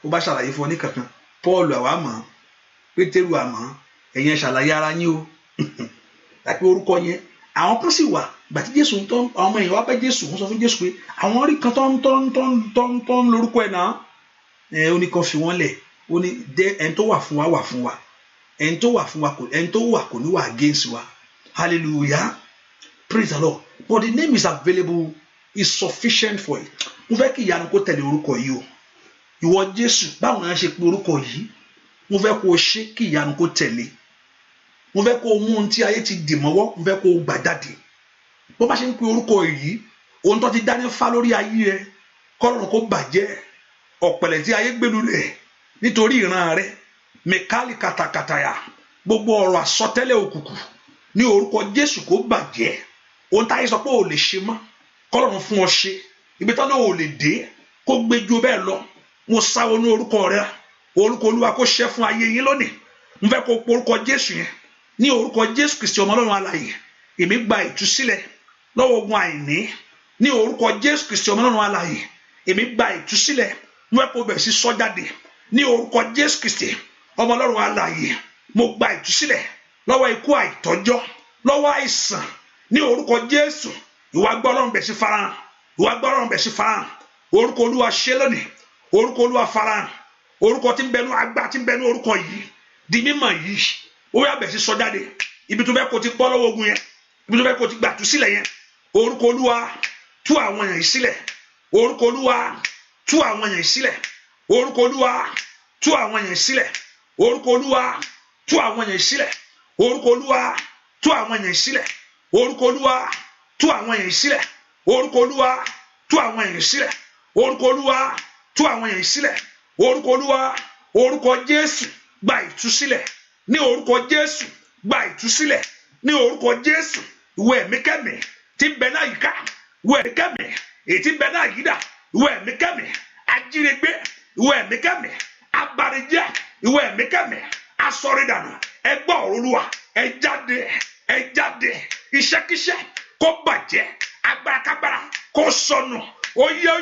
ó bá ṣàlàyé fún ọ ní kankan. Paul àwa mọ̀, Pétérù àmọ́, ẹ̀yin ṣàlàyé ara yín o. Àti orúkọ yẹn àwọn kan sì wà gbàtí Jésù tó àwọn ọmọ èèyàn wá bá Jésù, wọ́n sọ fún Jésù pé àwọn rí kan tó ń lórúkọ ẹ̀ náà. Ó ní kan fi wọ́n lẹ̀, ó ní ẹni tó wà fún wa, ẹni tó wà kò ní wà against wa. Hallelujah, praise the Lord. But the name is available, is sufficient for it. Mo fẹ́ kí ìyanu kó tẹ̀lé orúkọ yìí o. Ìwọ Jésù, báwo ni a ṣe pe orúkọ yìí? Mo fẹ́ kó o ṣe kí ìyanu kó tẹ̀lé. Mo fẹ́ kó o mú ohun tí ayé ti dì mọ́wọ́, mo fẹ́ kó o gbà jáde. Bó bá ṣe ń pe orúkọ yìí, ohun tó ti dání fá lórí ayé ẹ, kọ́lọ́run kó bàjẹ́. Ọ̀pẹ̀lẹ̀ tí ayé gbélulẹ̀ nítorí ìran rẹ, mẹkálì kàtàkàtàyà, gbogbo ọ̀rọ̀ àsọtẹ́lẹ̀ òkùnkùn ní orúkọ Jésù kó bàjẹ́. Ohun táyé sọ pé ò lè ṣe mọ́, kọ́lọ́run fún ọ ṣe. Ibi tán náà ò lè dé, kó gbé ju bẹ́ẹ̀ lọ. Mo sáwọ ní orúkọ rẹ, orúkọ Olúwa kó ṣẹ́ fún ayé yín lónìí. Mo fẹ́ kó po orúkọ Jésù yẹn ní orúkọ Jésù Kristi ọmọ Ọlọ́run alààyè. Èmi gba ìtúsílẹ̀ lọ́wọ́ ogun àìní ní orúkọ Jésù Kristi ọmọ Ọlọ́run alààyè. Èmi gba ìtúsílẹ̀, mo fẹ́ kó bẹ̀rẹ̀ sí sọ jáde ní orúkọ Jésù Kristi ọmọ Ọlọ́run alààyè. Mo gba ìtúsílẹ̀ lọ́wọ́ ikú àìtọ́jọ́, lọ́wọ́ àìsàn ní orúkọ Jésù. Ìwà gbọ́ Ọlọ́run bẹ̀ sí farahàn, ìwà gbọ́ Ọlọ́run bẹ̀ sí farahàn. Orúkọ Olúwa ṣe lónìí, orúkọ Olúwa farahàn. Orúkọ tí ń bẹnu agbá tí ń bẹnu orúkọ yìí, di mímọ̀ yìí ó yá bẹ̀ sí sọ jáde ibi tó fẹ́ kó ti bọ́ lọ́wọ́ ogun yẹn ibi tó fẹ́ kó ti gbà tú sílẹ̀ yẹn orúkọ Olúwa tú àwọn èèyàn yìí sílẹ̀ orúkọ Olúwa tú àwọn èèyàn yìí sílẹ̀ orúkọ Olúwa tú àwọn èèyàn yìí sílẹ̀ orúkọ Olúwa tú àwọn èèyàn yìí sílẹ̀ orúkọ Olúwa tú àwọn èèyàn yìí sílẹ̀ orúkọ Olúwa tú àwọn èèyàn yìí sílẹ̀ orúkọ Olúwa tú àwọn èèyàn yìí sílẹ̀ orúkọ Olúwa tú àwọn èèyàn yìí sílẹ̀ orúkọ Olúwa orúkọ Jésù gba ìtúsílẹ̀ ní orúkọ Jésù gba ìtúsílẹ̀ ní orúkọ Jésù ìwọ ẹ̀mí kẹ́mí tí ń bẹ náà yíká ìwọ ẹ̀mí kẹ́mí èyí tí ń bẹ náà yídà ìwọ ẹ̀mí kẹ́mí ajínigbé ìwọ ẹ̀mí kẹ́mí abarijẹ́ ìwọ ẹ̀mí kẹ́mí asọ̀rìdànù ẹ gbọ́ ọ̀rọ̀ Olúwa ẹ jáde iṣẹ́kíṣẹ́ kó bàjẹ́ agbárakágbára kó sọnù óyá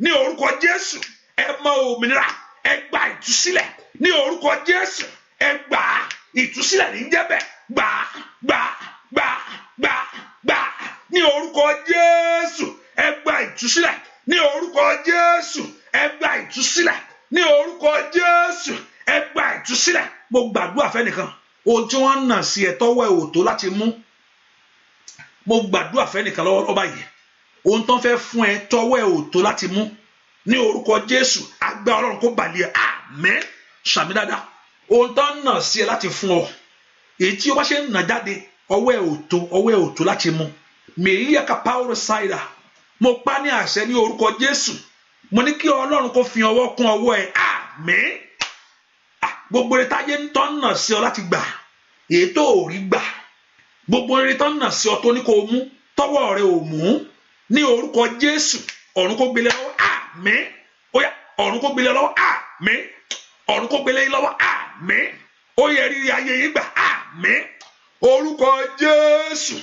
ní orúkọ Jésù ẹ mọ òmìnira ẹ gba ìtúsílẹ̀ ní orúkọ Jésù ẹ gbà ìtúsílẹ̀ ní jẹ́bẹ̀ gbà ní orúkọ Jésù ẹ gba ìtúsílẹ̀ ní orúkọ Jésù ẹ gba ìtúsílẹ̀ ní orúkọ Jésù ẹ gba ìtúsílẹ̀. Mo gbàdúrà fẹ́nìkan ohun tí wọ́n ń nà sí ẹ tọ́wọ́ ẹ ò tó láti mú mo gbàdúrà fẹ́nìkan lọ́wọ́ báyìí ohun tó ń fẹ́ fún ẹ tọ́wọ́ ẹ ò tó láti mú ní orúkọ Jésù agbára Ọlọ́run kó balẹ̀ àmín sàmì dáadáa ohun tó ń nà sí ẹ láti fún ọ èyí tí ó bá ṣe ń nà jáde ọwọ́ ẹ ò tó láti mú mèyí yàkà power cider mo pa ní àṣẹ ní orúkọ Jésù mo ní kí Ọlọ́run kó fi ọwọ́ kún ọwọ́ ẹ àmín gbogbo rẹ̀ táyé ń tọ́ nà sí ọ láti gbà èyí tó ò rí gbà gbogbo rẹ̀ tọ́ nà sí ọ tó ní kó mú tọ́wọ́ rẹ̀ ò mú ní orúkọ Jésù ọ̀run kó gbélé lọ́wọ́ àmín ó yá ọ̀run kó gbélé lọ́wọ́ àmín ọ̀run kó gbélé lọ́wọ́ àmín ó yẹ rírí ayé yìí gbà àmín orúkọ Jésù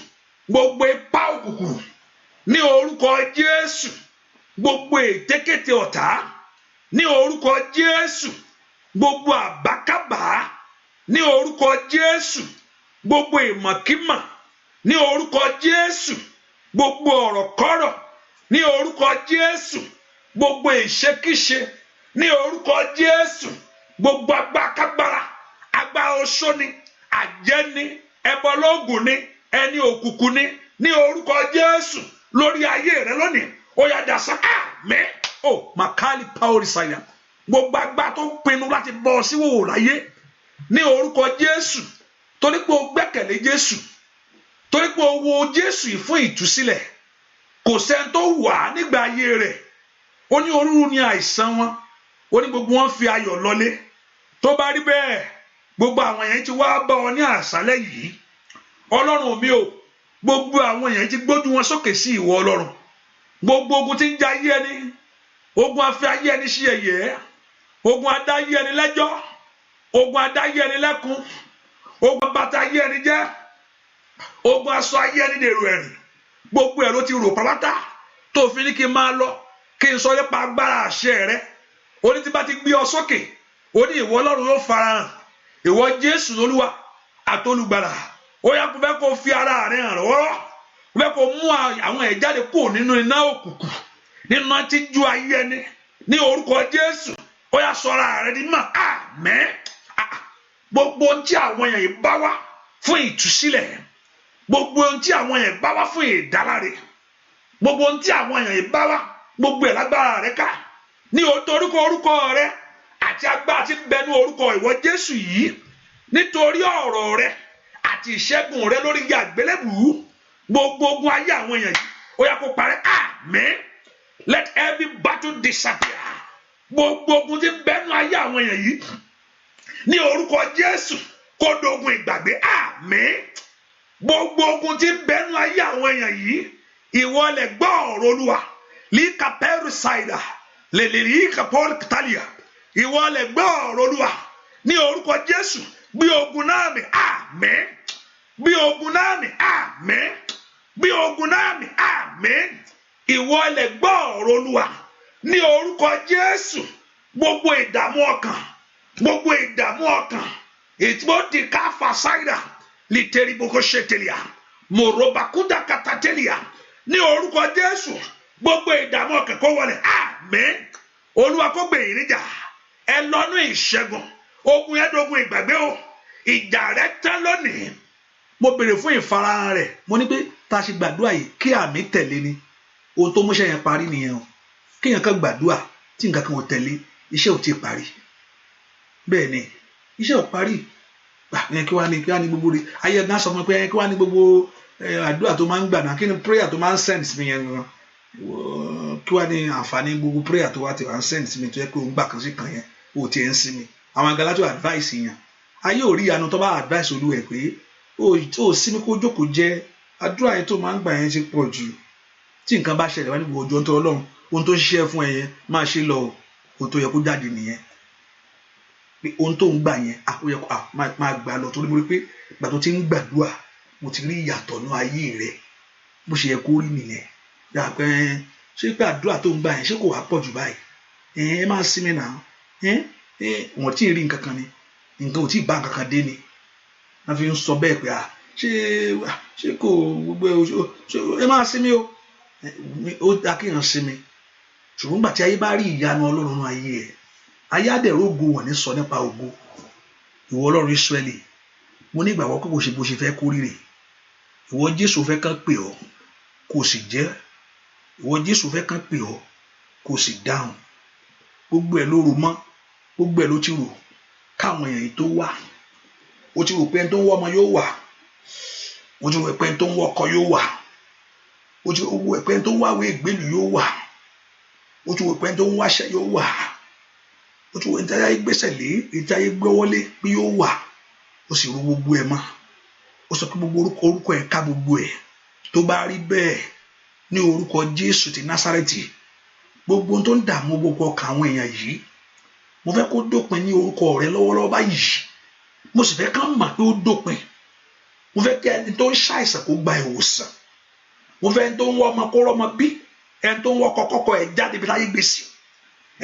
gbogbo ipá òkùnkùn ní orúkọ Jésù gbogbo ètékété ọ̀tá ní orúkọ Jésù gbogbo àbákábà ní orúkọ Jésù gbogbo ìmọ̀kímọ̀ ní orúkọ Jésù gbogbo ọ̀rọ̀kọ́rọ̀ ní orúkọ Jésù gbogbo ìṣekíṣe ní orúkọ Jésù gbogbo agbákágbára agbára oṣóni àjẹ́ni ẹbọlógún ni ẹni òkùnkùn ni ní orúkọ Jésù lórí ayé rẹ lónìí ó yá dasán àmín ó makali power saya gbogbo agbá tó pinnu láti bọ́ ọ síwòwò láyé ní orúkọ Jésù torí pé o gbẹ́kẹ̀lé Jésù torí pé o wo Jésù yìí fún ìtúsílẹ̀ kò sẹ́ni tó wà nígbà ayé rẹ̀ ó ní orúurú ní àìsàn wọn ó ní gbogbo wọn fi ayọ̀ lọlé tó bá rí bẹ́ẹ̀ gbogbo àwọn èèyàn ti wá bá ọ ní àṣálẹ́ yìí Ọlọ́run mi ò gbogbo àwọn èèyàn ti gbójú wọn sókè sí ìwọ Ọlọ́run gbogbo ogun tí ń ja ayé ẹni ogun afẹ́ ayé ẹni sí ẹ̀yẹ́ ogun adá ayé ẹni lẹ́jọ́ ogun adá ayé ẹni lẹ́kún ogun bàtà ayé ẹni jẹ́ ogun aṣọ ayé ẹni dèrò ẹ̀rìn gbogbo ẹ̀ ló ti rò pàpàtà tó fi ní kí n máa lọ kí n sọ nípa agbára àṣẹ rẹ ó ní tí bá ti gbé ọ sókè ó ní ìwọ Ọlọ́run ló farahàn ìwọ Jésù lólúwa àtolùgbàlà ó yá kó fẹ́ kó fi ara rẹ hàn lọ́wọ́ kó fẹ́ kó mú àwọn ẹ̀ jáde kúrò nínú iná òkùnkùn nínú iná tí ju ayé ẹni ní orúkọ Jésù ó yá sọra rẹ di mọ́ àmín gbogbo ohun tí àwọn èèyàn yìí bá wá fún ìtúsílẹ̀ gbogbo ohun tí àwọn èèyàn bá wá fún ìdáláre gbogbo ohun tí àwọn èèyàn yìí bá wá gbogbo ẹ̀ lágbára rẹ ká ní orúkọ rẹ àti agbára tí ń bẹ ní orúkọ ìwọ Jésù yìí nítorí ọ̀rọ̀ rẹ àti ìṣẹ́gun rẹ lórí igi àgbélébùú gbogbo ogun ayé àwọn èèyàn yìí ó yá kó parẹ́ àmín let every battle disappear gbogbo ogun tí ń bẹ ní ayé àwọn èèyàn yìí ní orúkọ Jésù kó dogun ìgbàgbé àmín gbogbo ogun tí ń bẹ ní ayé àwọn èèyàn yìí ìwọ lẹ gbọ́ ọ̀rọ̀ Olúwa líkàpẹ́rù ṣáìdà lèlèrí kàpọ́ọ̀lù kìtàlíà ìwọ lẹ gbọ́ ọ̀rọ̀ Olúwa ní orúkọ Jésù bí ogun náà mi àmín bí ogun náà mi àmín bí ogun náà mi àmín ìwọ lẹ gbọ́ ọ̀rọ̀ Olúwa ní orúkọ Jésù gbogbo ìdààmú ọkàn ètò ti káfà ṣáìdà lìtẹ̀rì boko ṣètìlíà mòròbàkúdà kàtàtìlíà ní orúkọ Jésù gbogbo ìdààmú ọkàn kó wọlé àmín Olúwa kó gbè yín níjà ẹ lọ́nú ìṣẹ́gun ogun yẹn dogun ìgbàgbé o ìjà rẹ tán lónìí mo béèrè fún ìfarahàn rẹ̀ mo ní pé tá a ṣe gbàdúrà yìí kí àmì tẹ̀lé ni ohun tó múṣẹ́ yẹn parí nìyẹn o kéèyàn kan gbàdúrà tí nǹkan kan ò tẹ̀lé iṣẹ́ ò tí ì parí bẹ́ẹ̀ ni iṣẹ́ ò parí kí wàá ní gbogbo rẹ̀ ayé ẹ̀gán sọ fún mi pé kí wàá ní gbogbo àdúrà tó máa ń gbà náà kí ni prayer tó máa ń send sí mi yẹn gan kí wàá ní àǹfààní gbogbo prayer tó wá ti wá ń send sí mi tó yẹ pé òun gbà kan sí kan yẹn ò tiẹ̀ ń sí mi àwọn àgàlà tó advice yẹn ayé ò rí ìyanu tó bá advice olú ẹ̀ pé ó sí mi kó jókòó jẹ́ àdúrà yẹn tó máa ń gbà yẹn ti pọ̀ jù tí nǹkan bá ṣẹlẹ̀ wá ní gbogbo ọjọ́ tó Ọlọ́run ohun tó ń ṣiṣẹ́ fún ẹ yẹn máa ṣe lọ ohun tó yẹ kó jáde nìyẹn pé ohun tó ń gbà yẹn ó yẹ kó máa gbà lọ torí mo rí pé ìgbà tó ti ń gbàdúrà mo ti rí ìyàtọ̀ ní ayé rẹ bó ṣe yẹ kó rí nìyẹn yàpẹ́ ṣé pé àdúrà tó ń gbà yẹn ṣé kò wá pọ̀ jù báyìí ẹ máa sinmi náà wọ́n tí ì rí nǹkan kan ni nǹkan ò tí ì bá nǹkan kan dé ni wọ́n fi ń sọ bẹ́ẹ̀ pé ṣé kò gbogbo ẹ máa sinmi o ó dá kéèyàn sinmi ṣùgbọ́n gbà tí ayé bá rí ìyanu Ọlọ́run nínú ayé ẹ̀ ayé àdẹ̀rọ̀ ògo wọ̀n ní sọ nípa ògo ìwọ Ọlọ́run Ísírẹ́lì mo ní ìgbàgbọ́ pé bó ṣe fẹ́ kó rírè ìwọ Jésù fẹ́ kán pè ọ́ kó sì jẹ́ ìwọ Jésù fẹ́ kán pè ọ́ kó sì dáhùn gbogbo ẹ̀ ló rò mọ́ gbogbo ẹ̀ ló ti rò káwọn èèyàn tó wà ó ti rò pé ẹni tó ń wọ́ ọmọ yóò wà ó ti rò pé ẹni tó ń wọ́ ọkọ yóò wà ó ti rò pé ẹni tó ń wáwé ìgbélú yóò wà ó ti rò pé ẹni tó ń wáṣẹ́ yóò wà ó ti rò ẹni tí ayé gbẹ́sẹ̀ lé ẹni tí ayé gbọ́wọ́lé pé yóò wà ó sì rò gbogbo ẹ̀ mọ́ ó sọ pé gbogbo orúkọ ẹ̀ ká gbogbo ẹ̀ tó bá rí bẹ́ẹ̀ ní orúkọ Jésù ti Násárẹ́tì gbogbo ohun tó ń dààmú gbogbo ọkàn àwọn èèyàn yìí mo fẹ́ kó dópin ní orúkọ rẹ lọ́wọ́lọ́wọ́ báyìí mo sì fẹ́ kán mọ̀ pé ó dópin mo fẹ́ kí ẹni tó ń ṣàìsàn kó gba ìwòsàn mo fẹ́ ẹni tó ń wọ́ ọmọ kó rọ́mọ bí ẹni tó ń wọ́ kọ́kọ́ ẹ̀ jáde bí táyé gbèsè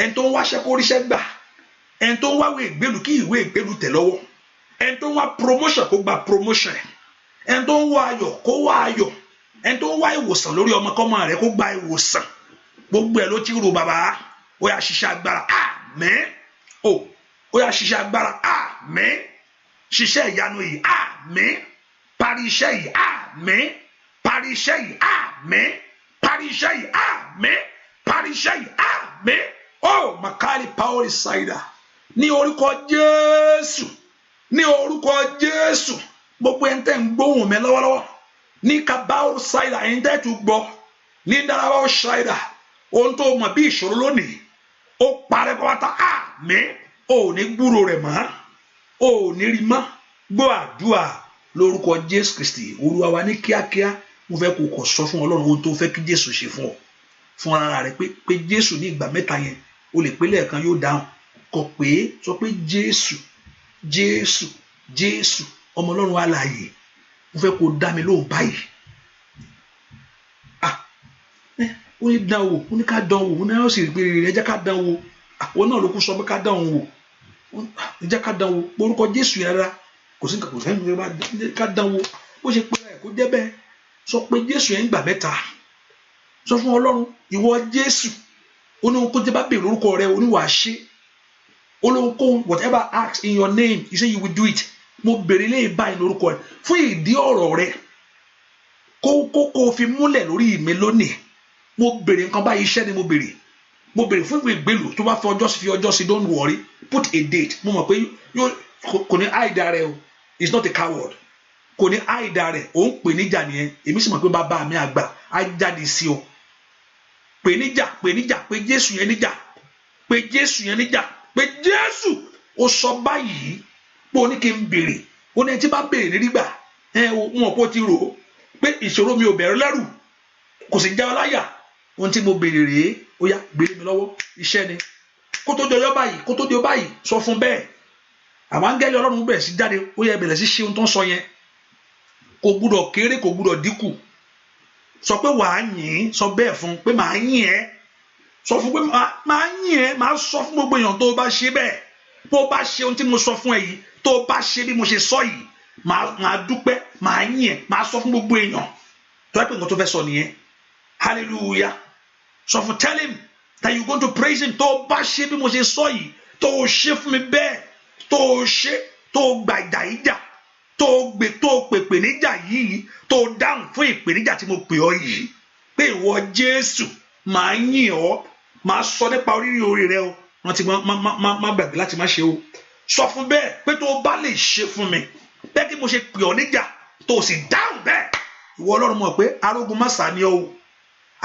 ẹni tó ń wáṣẹ́ kó ríṣẹ́ gbà ẹni tó ń wáwé ìgbélu kí ìwé ìgbélu tẹ̀ lọ́wọ́ ẹni tó ń wá promotion kó gba promotion ẹni tó ń wá ayọ̀ kó wá ayọ̀ ẹni tó ń wá ìwòsàn lórí ọmọkọ́mọ rẹ kó gba ìwòsàn gbogbo ẹ̀ ló ti rò bàbá ó yá ṣiṣẹ́ agbára àmín ó yá ṣiṣẹ́ agbára àmín ṣiṣẹ́ ìyanu yìí àmín parí iṣẹ́ yìí àmín parí iṣẹ́ yìí àmín parí iṣẹ́ yìí àmín parí iṣẹ́ yìí àmín ó makari paoli saida ní orúkọ Jésù ní orúkọ Jésù gbogbo ẹni tẹ́ ń gbóhùn mi lọ́wọ́lọ́wọ́ ní kabao saida ẹni tẹ́ tún gbọ́ ní darabao saida ohun tó mọ̀ bí ìṣòro lónìí ó parẹ́ pátá àmín ò ní gbúrò rẹ̀ mọ́ ò ní rí mọ́ gbọ́ àdúrà lórúkọ Jésù Kristi Olúwa wa ní kíákíá mo fẹ́ kó kọ̀ sọ fún Ọlọ́run ohun tó fẹ́ kí Jésù ṣe fún ọ fún ara rẹ pé Jésù ní ìgbà mẹ́ta yẹn o lè pé lẹ́ẹ̀kan yóò dáhùn kọ̀ pé sọ pé Jésù Jésù Jésù ọmọ Ọlọ́run alààyè mo fẹ́ kó dá mi lóhùn báyìí ó ní dán wò ó ní ká dán wò ó ní ó sì rí pé ẹ jẹ́ ká dán wò àwọn náà ló kú sọ pé ká dán wò ẹ jẹ́ ká dán wò orúkọ Jésù yẹn rárá kò sí nǹkan kò sẹ́ni tó bá ká dán wò bó ṣe pé ẹ kó jẹ́ bẹ́ẹ̀ sọ pé Jésù yẹn ń gbà mẹ́ta sọ fún Ọlọ́run ìwọ Jésù oníhun kó tẹ́ bá bèèrè orúkọ rẹ oníwàá ṣe olóhun kó whatever ask in your name you say you will do it mo bèrè lè báyìí lórúkọ rẹ fún ìdí ọ̀rọ̀ rẹ kó fi múlẹ̀ lórí mi lónìí mo bèrè nǹkan báyìí iṣẹ́ ni mo bèrè fún ìwé ìgbèlú tó bá fi ọjọ́ sí don't worry put a date mo mọ̀ pé kò ní àìdá rẹ o it's not a coward kò ní àìdá rẹ ò ń pè níjà nìyẹn èmi sì mọ̀ pé bàbá mi àgbà á jáde sí ọ pè níjà pé Jésù yẹn níjà pé Jésù yẹn níjà pé Jésù ó sọ báyìí pé ó ní kí n bèrè ó ní ẹni tí bá bèrè nígbà wọn kò ti rò ó pé ìṣòro mi ò bẹ̀rẹ̀ lẹ́rù kò sì já ọ láyà ohun tí mo bèrè rèé ó yá gbélé mi lọ́wọ́ iṣẹ́ ni kó tó di ọ báyìí sọ fún bẹ́ẹ̀ àwọn áńgẹ́lì Ọlọ́run bẹ̀rẹ̀ sí jáde ó yẹ bẹ̀rẹ̀ sí ṣe ohun tó ń sọ yẹn kò gbúdọ̀ kéré kò gbúdọ̀ dínkù sọ pé wàá yìn sọ bẹ́ẹ̀ fún pé màá yìn ẹ́ sọ fún pé màá yìn ẹ́ màá sọ fún gbogbo èèyàn tó bá ṣe bẹ́ẹ̀ bó bá ṣe ohun tí mo sọ fún ẹ yìí tó bá ṣe bí mo ṣe sọ yìí màá dúpẹ́ màá yìn ẹ́ màá sọ fún gbogbo èèyàn tó ẹ pé nǹkan tó fẹ́ sọ nìyẹn hallelujah sọ fún tell him that you going to praise him tó bá ṣe bí mo ṣe sọ yìí tó ṣe fún mi bẹ́ẹ̀ tó ṣe tó gba ìjà ìjà tó pèpè níjà yìí tó dáhùn fún ìpèníjà tí mo pè ọ́ yìí pé ìwọ Jésù máa yìn ọ́ máa sọ nípa orí rẹ o rántí má gbàgbé láti má ṣe o sọ fún bẹ́ẹ̀ pé tó bá lè ṣe fún mi bẹ́ẹ̀ kí mo ṣe pè ọ́ níjà tó sì dáhùn bẹ́ẹ̀ ìwọ Ọlọ́run mọ̀ pé arógun má sá ni ọ́ o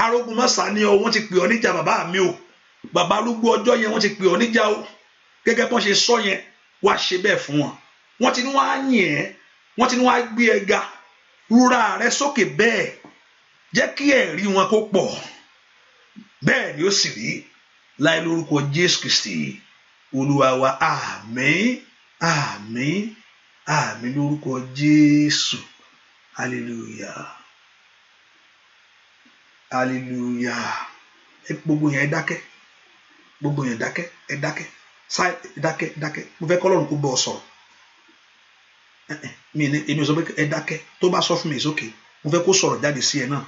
arógun má sá ni ọ́ wọ́n ti pè ọ́ níjà bàbá mi o bàbá arúgbó ọjọ́ yẹn wọ́n ti pè ọ́ níjà o gẹ́gẹ́ bọ́n ṣe sọ yẹn wá ṣe bẹ́ẹ̀ fún wọn wọ́n ti ní wọ́n á yìn ẹ́ wọ́n ti ní wọ́n á gbé ẹ ga rúra rẹ sókè bẹ́ẹ̀ jẹ́ kí ẹ̀rí wọn kó pọ̀ bẹ́ẹ̀ ni ó sì rí láì lórúkọ Jésù Kristi Olúwa wa àmín àmín àmín lórúkọ Jésù hallelujah hallelujah gbogbo yẹn dákẹ́ gbogbo yẹn dákẹ́ ẹ dákẹ́ sáì dákẹ́ mo fẹ́ kọ́lọ́run kó bọ́ ọ sọ̀rọ̀ èmi ò sọ pé ẹ dákẹ́ tó bá sọ fún mi ìsókè mo fẹ́ kó sọ̀rọ̀ jáde sí ẹ náà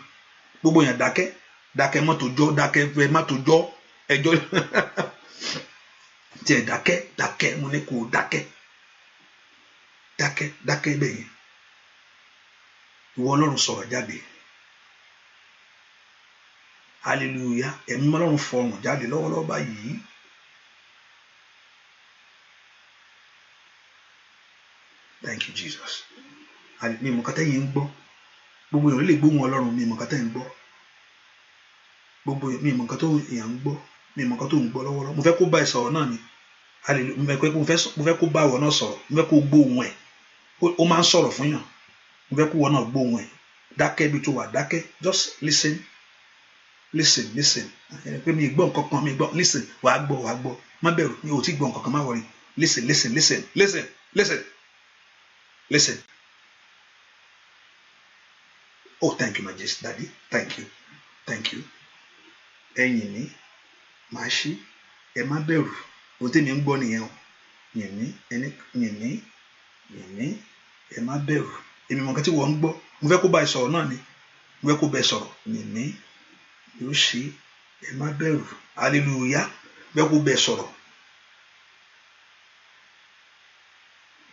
gbogbo yẹn dákẹ́ mọ́tò jọ́ dákẹ́ fẹ́ mọ́tò jọ́ ẹjọ́ tí ẹ dákẹ́ mo ní kó dákẹ́ bẹ́ẹ̀ yẹn ìwọ Ọlọ́run sọ̀rọ̀ jáde hallelujah ẹ̀mí Ọlọ́run fọhùn jáde lọ́wọ́lọ́wọ́ báyìí. Thank you, Jesus. Mi mọ̀ kátẹ́ yìí ń gbọ́ gbogbo èèyàn lè gbóhùn Ọlọ́run mi mọ̀ kátẹ́ ń gbọ́ gbogbo mi mọ̀ kátẹ́ èèyàn ń gbọ́ mi mọ̀ kátẹ́ ń gbọ́ lọ́wọ́lọ́wọ́ mo fẹ́ kó bá ẹ sọ̀rọ̀ náà ni mo fẹ́ kó bá ìwọ náà sọ̀rọ̀ mo fẹ́ kó gbóhùn ẹ̀ ó máa ń sọ̀rọ̀ fún yàn mo fẹ́ kó ìwọ náà gbóhùn ẹ̀ dákẹ́ bí tó wà dákẹ́ just listen pé mi gbọ́ nǹkan kan mi gbọ́ listen wàá gbọ́ má bẹ̀rù mi ò tí gbọ́ nǹkan kan má wọrí listen. Oh, thank you, my Jesus, Daddy. Thank you. Ẹ̀yin mi, màá ṣí, ẹ má bẹ̀rù. Ohun tí mi ń gbọ́ nìyẹn o. Yìn mí, ẹ má bẹ̀rù. Èmi mọ̀ nǹkan tí wọ́n ń gbọ́. Mo fẹ́ kó bá ẹ sọ̀rọ̀ náà ni. Mo fẹ́ kó bá ẹ sọ̀rọ̀. Yìn mí, yóò ṣí, ẹ má bẹ̀rù. Hallelujah. Mo fẹ́ kó bá ẹ sọ̀rọ̀.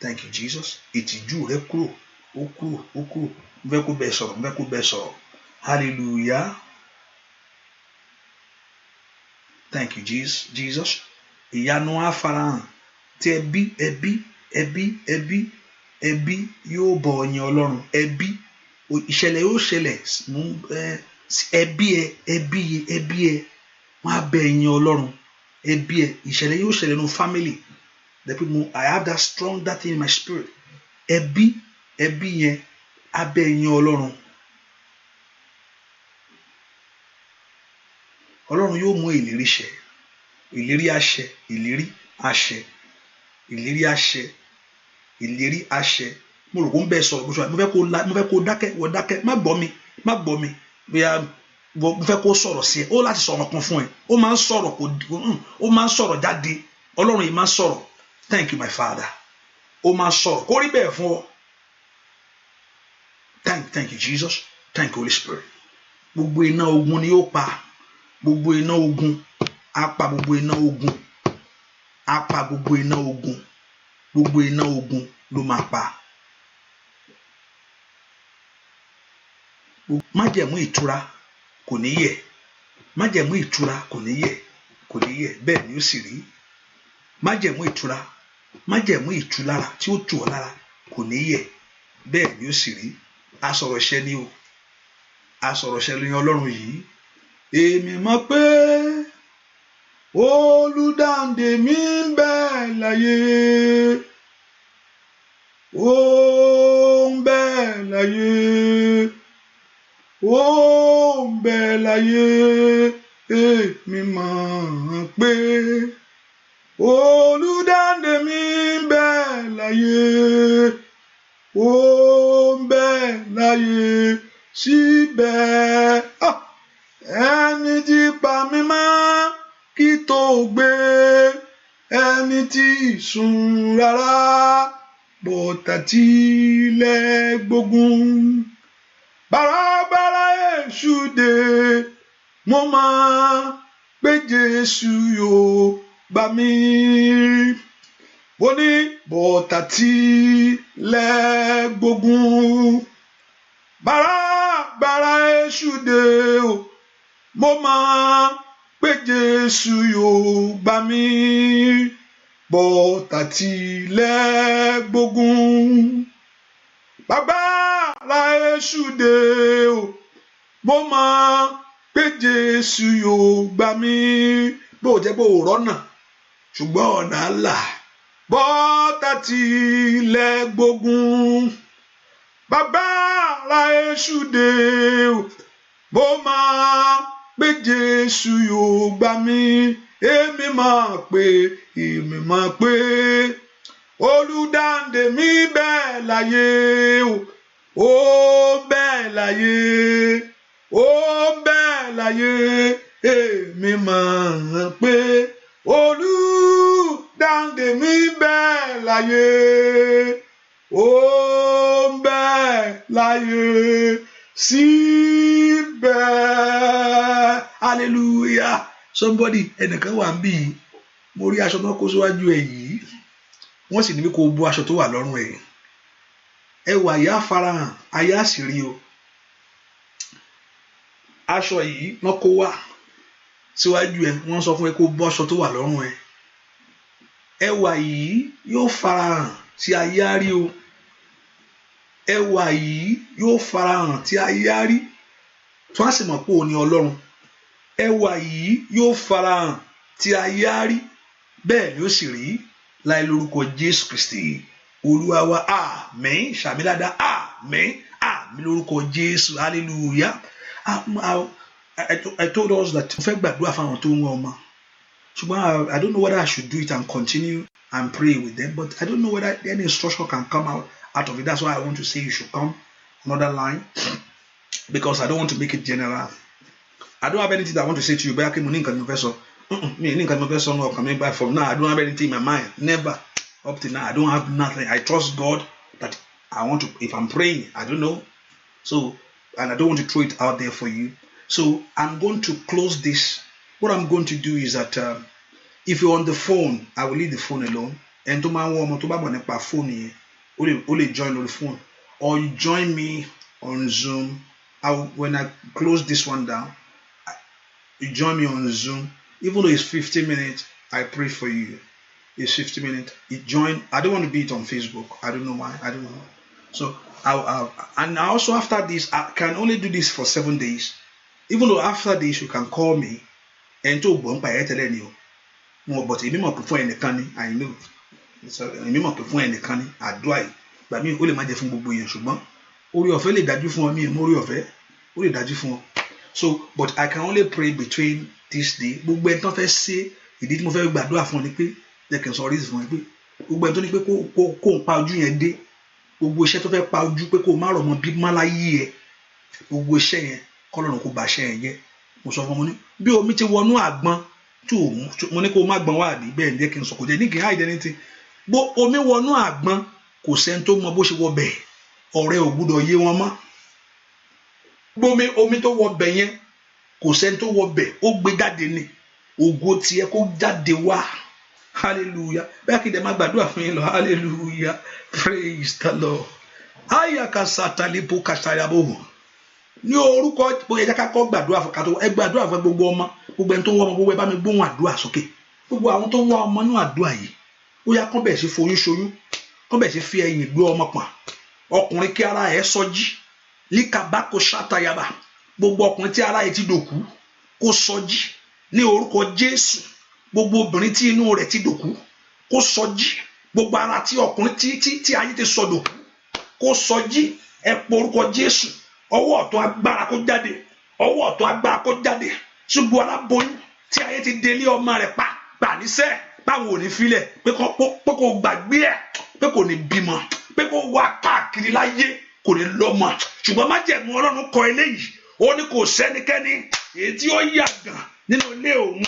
Thank you, Jesus. Ìtìjú rẹ kúrò, ó kúrò. Mo fẹ́ kó bẹ́ẹ̀ sọ̀rọ̀. Hallelujah. Thank you, Jesus. Ìyanu á farahàn tí ẹbí yóò bọ̀ ọ̀yìn Ọlọ́run. Ẹbí ìṣẹ̀lẹ̀ yóò ṣẹlẹ̀ ẹbí ẹ wọ́n á bẹ ẹ̀yìn Ọlọ́run. Ẹbí ẹ ìṣẹ̀lẹ̀ yóò ṣẹlẹ̀ nínú family. The people, I have that thing in my spirit. Ẹbí yẹn abẹ́ yín Ọlọ́run. Ọlọ́run yóò mú ìlérí ṣẹ. Ìlérí àṣẹ. Mo rò kó ń bẹ sọ̀rọ̀ bó ṣe mo fẹ́ kó dákẹ́ má gbọ́ mi bóyá mo fẹ́ kó sọ̀rọ̀ sí ẹ ó láti sọ̀rọ̀ kan fún ẹ ó máa ń sọ̀rọ̀ jáde Ọlọ́run yìí máa ń sọ̀rọ̀. Thank you, my Father. Ó máa sọ̀rọ̀ kó rí bẹ́ẹ̀ fún ọ. Thank you, Jesus. Thank you, Holy Spirit. Gbogbo iná ogun ni ó pa. Gbogbo iná ogun. Á pa gbogbo iná ogun. Á pa gbogbo iná ogun. Gbogbo iná ogun ló máa pa. Májẹ̀mú ìtura kò ní yẹ̀. Májẹ̀mú ìtura kò ní yẹ̀. Bẹ́ẹ̀ ni ó sì rí. Májẹ̀mú ìtura. Májẹ̀mú ìtulára tí ó tù ọ́ lára kò ní yẹ̀ bẹ́ẹ̀ ni ó sì rí. Asọ̀rọ̀ṣẹ́ ni o asọ̀rọ̀ṣẹ́ ni Ọlọ́run yìí. Èmi mọ̀ pé olùdáǹdè mi ń bẹ láyé ó ń bẹ láyé èmi mọ̀ pé olùdáǹdè mi ń bẹ láyé ó ń bẹ láyé síbẹ̀ ẹni tí pa mí mọ́ kí tó gbé ẹni tí sùn rárá bọ́tà tilẹ̀ gbógun bàràbàrà èṣù dé mo mọ̀ pé Jésù yóò gbà mí
ó ní bọ́tà tilẹ̀ gbógun bàrà èṣù dé o mo mọ̀ pé Jésù yóò gbà mí bọ́tà tilẹ̀ gbógun bàrà èṣù dé o mo mọ̀ pé Jésù yóò gbà mí bó jẹ́ pé òrọ́ náà ṣùgbọ́n ọ̀nà àlà bọ́tà tilẹ̀ gbógun bàrà èṣù dé o mo mọ̀ pé Jésù yóò gbà mí èmi mọ̀ pé olùdáǹdè mi bẹ́ẹ̀ láyé ó bẹ́ẹ̀ láyé ó bẹ́ẹ̀ láyé èmi mọ̀ pé olùdáǹdè mi bẹ́ẹ̀ láyé ó bẹ́ẹ̀ láyé síbẹ̀. Hallelujah. Somebody ẹnìkan wà ń bí mo rí aṣọ náà kó síwájú ẹ yìí wọ́n sì ní kó bọ́ aṣọ tó wà lọ́rùn ẹ̀ ẹwà ìyá farahàn ayé àṣírí o aṣọ yìí wọ́n kó wá síwájú ẹ wọ́n sọ fún ẹ kó bọ́ aṣọ tó wà lọ́rùn ẹ ẹwà yìí yóò farahàn tí ayé á rí o ẹwà yìí yóò farahàn tí ayé á rí tí wọ́n sì mọ̀ pé òun ni Ọlọ́run ẹwà yìí yóò farahàn tí ayé á rí bẹ́ẹ̀ ni ó sì rí láì lórúkọ Jésù Kristi Olúwa wa àmín ṣàmìládá àmín àmín lórúkọ Jésù hallelujah. I told us that mo fẹ́ gbàdúrà fáwọn tó ń wá ọmọ ṣùgbọ́n I don't know whether I should do it and continue and pray with them but I don't know whether any instruction can come out of it. That's why I want to say you should come another line because I don't want to make it general. I don't have anything that I want to say to you but I can me from now I don't have anything in my mind, never up to now I don't have nothing. I trust God that I want to, if I'm praying I don't know, so and I don't want to throw it out there for you, so I'm going to close this. What I'm going to do is that if you're on the phone I will leave the phone alone and to my woman to my phone only join on the phone or you join me on Zoom. When I close this one down you join me on Zoom, even though it's 15 minutes, I pray for you. It's 50 minutes. You join. I don't want to be it on Facebook. I don't know why. I don't know. So and also after this, I can only do this for 7 days. Even though after this, you can call me and to bump by telling you. More, but if you prefer any canny, I know. So if you prefer any canny, I do it. But me only my different boy and shubman. Ori of ele that you for me, more of it. Only that you for. So, but I can only pray between this day. Gbogbo ẹni tó fẹ́ ṣe ìdí tí mo fẹ́ gbàdúrà fún ọ ni pé jẹ́ kí n sọ reason fún ẹ pé gbogbo ẹni tó ní pé kó ń pa ojú yẹn dé gbogbo iṣẹ́ tó fẹ́ pa ojú pé kó má rọ̀ mọ́ bí má láyé ẹ gbogbo iṣẹ́ yẹn kọ́lọ́run kó ba iṣẹ́ yẹn jẹ́. Mo sọ fún ọmọ ní bí omi ti wọnú àgbọn tí mo ní kó má gbọ́n wá àbí bẹ́ẹ̀ ni jẹ́ kí n sọ kò jẹ́ ní kí n hide anything. Bó omi wọnú àgbọn kò sẹ́ni tó mọ bó ṣe wọ bẹ́ẹ̀ ọ̀rẹ́ ò gbúdọ̀ yé wọn mọ́. Gbómi omi tó wọ bẹ̀ yẹn kò sẹ́ni tó wọ bẹ̀ ó gbé jáde ni ògo tiẹ̀ kó jáde wá hallelujah. Bẹ́ẹ̀ kí n dẹ̀ máa gbàdúrà fún yín lọ hallelujah praise the Lord. Ayakasatalipo kasayabo ní orúkọ bóyá jẹ́ ká kọ́ gbàdúrà fún kátó ẹ gbàdúrà fún gbogbo ọmọ gbogbo ẹni tó ń wá ọmọ gbogbo ẹ bá mi gbóhùn àdúrà sókè gbogbo àwọn tó ń wá ọmọ nínú àdúrà yìí ó yá kán bẹ̀ sí foyún ṣoyún kán bẹ̀ sí fi ẹ̀yìn gbé ọmọ pọ̀n ọkùnrin kí ara ẹ̀ sọjí líkàbákò ṣàtàyàbà gbogbo ọkùnrin tí ara ẹ̀ ti dòkú kó sọjí ní orúkọ Jésù gbogbo obìnrin tí inú rẹ̀ ti dòkú kó sọjí gbogbo ara tí ọkùnrin tí ayé ti sọ dòkú kó sọjí ẹ pọ orúkọ Jésù ọwọ́ ọ̀tún agbára kó jáde ọwọ́ ọ̀tún agbára kó jáde ṣùgbọ́n aláboyún tí ayé ti délé ọmọ rẹ̀ pa gbà níṣẹ́ báwo ò ní filẹ̀ pé kò gbàgbé ẹ̀ pé kò ní bímọ pé kò wá káàkiri láyé kò ní lọ́mọ ṣùgbọ́n májẹ̀mú Ọlọ́run kọ eléyìí ó ní kò sẹ́nikẹ́ni èyí tí ó yàgàn nínú ilé òun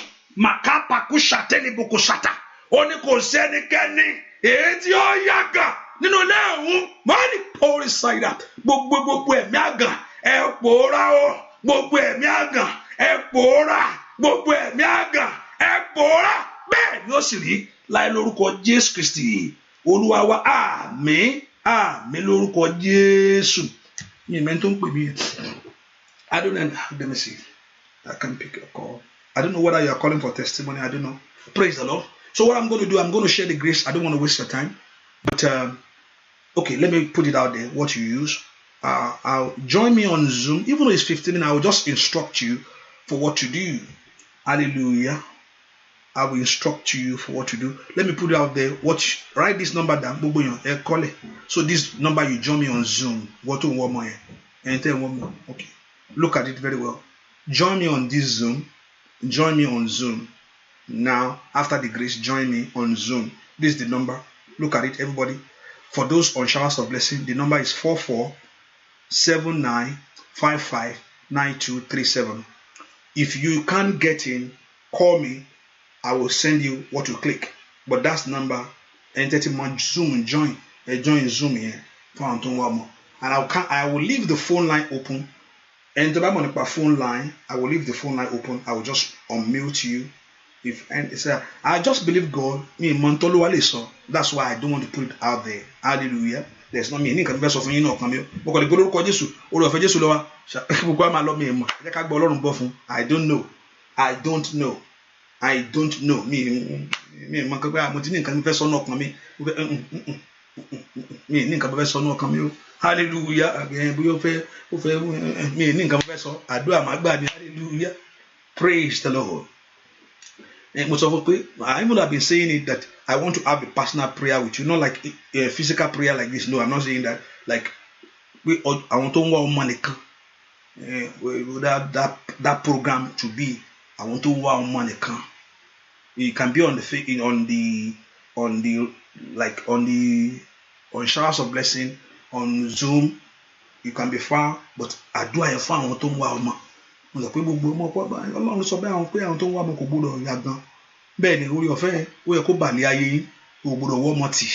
màkàpàkú ṣàtẹ́lẹ̀bùkù ṣàtà ó ní kò sẹ́nikẹ́ni èyí tí ó yàgàn nínú ilé òun wọ́n ní pọ́ọ̀rì ṣáìdà gbogbo ẹ̀mí àgàn ẹ pòórá o gbogbo ẹ̀mí àgàn ẹ pòórá gbogbo ẹ̀mí àgàn ẹ pòórá bẹ́ẹ̀ ni ó sì rí
láì lórúkọ Jésù Kristi Olúwa wa àmín àmín lórúkọ Jésù. Mi mẹ́ni tó ń pè mí. I don't know. Let me see. I can pick a call. I don't know whether you are calling for testimony. I don't know. Praise the Lord. So what I'm going to do, I'm going to share the grace. I don't want to waste your time. But, okay, let me put it out there, what you use. I'll join me on Zoom. Even though it's 15 minutes, I will just instruct you for what to do. Hallelujah. I will instruct you for what to do. Let me put it out there. Write this number down. Call it. So this number, you join me on Zoom. Okay. Look at it very well. Join me on this Zoom. Join me on Zoom. Now, after the grace, join me on Zoom. This is the number. Look at it, everybody. For those on Showers of Blessing, the number is 4479559237. If you can't get in, call me. I will send you what to click. But that's the number. Enter Zoom, join Zoom here. And I will leave the phone line open. And the phone line, I will leave the phone line open. I will just unmute you. I just believe God. That's why I don't want to put it out there. Hallelujah. There's not me. I don't know. Hallelujah. Hallelujah. Praise the Lord. And most of us, I even have been saying it that I want to have a personal prayer with you, not like a physical prayer like this. No, I'm not saying that. Like I want to want money. That program to be. I want to want money. It can be on Showers of Blessing, on Zoom. You can be far, but I do have fun. I want to want. Ọlọ́run sọ bẹ́ẹ̀ àwọn pé àwọn tó ń wá ọmọ kò gbọdọ̀ ya gan bẹ́ẹ̀ ni orí ọ̀fẹ́ ó yẹ kó bà ní ayé yín ò gbọdọ̀ wọ́ ọmọ tì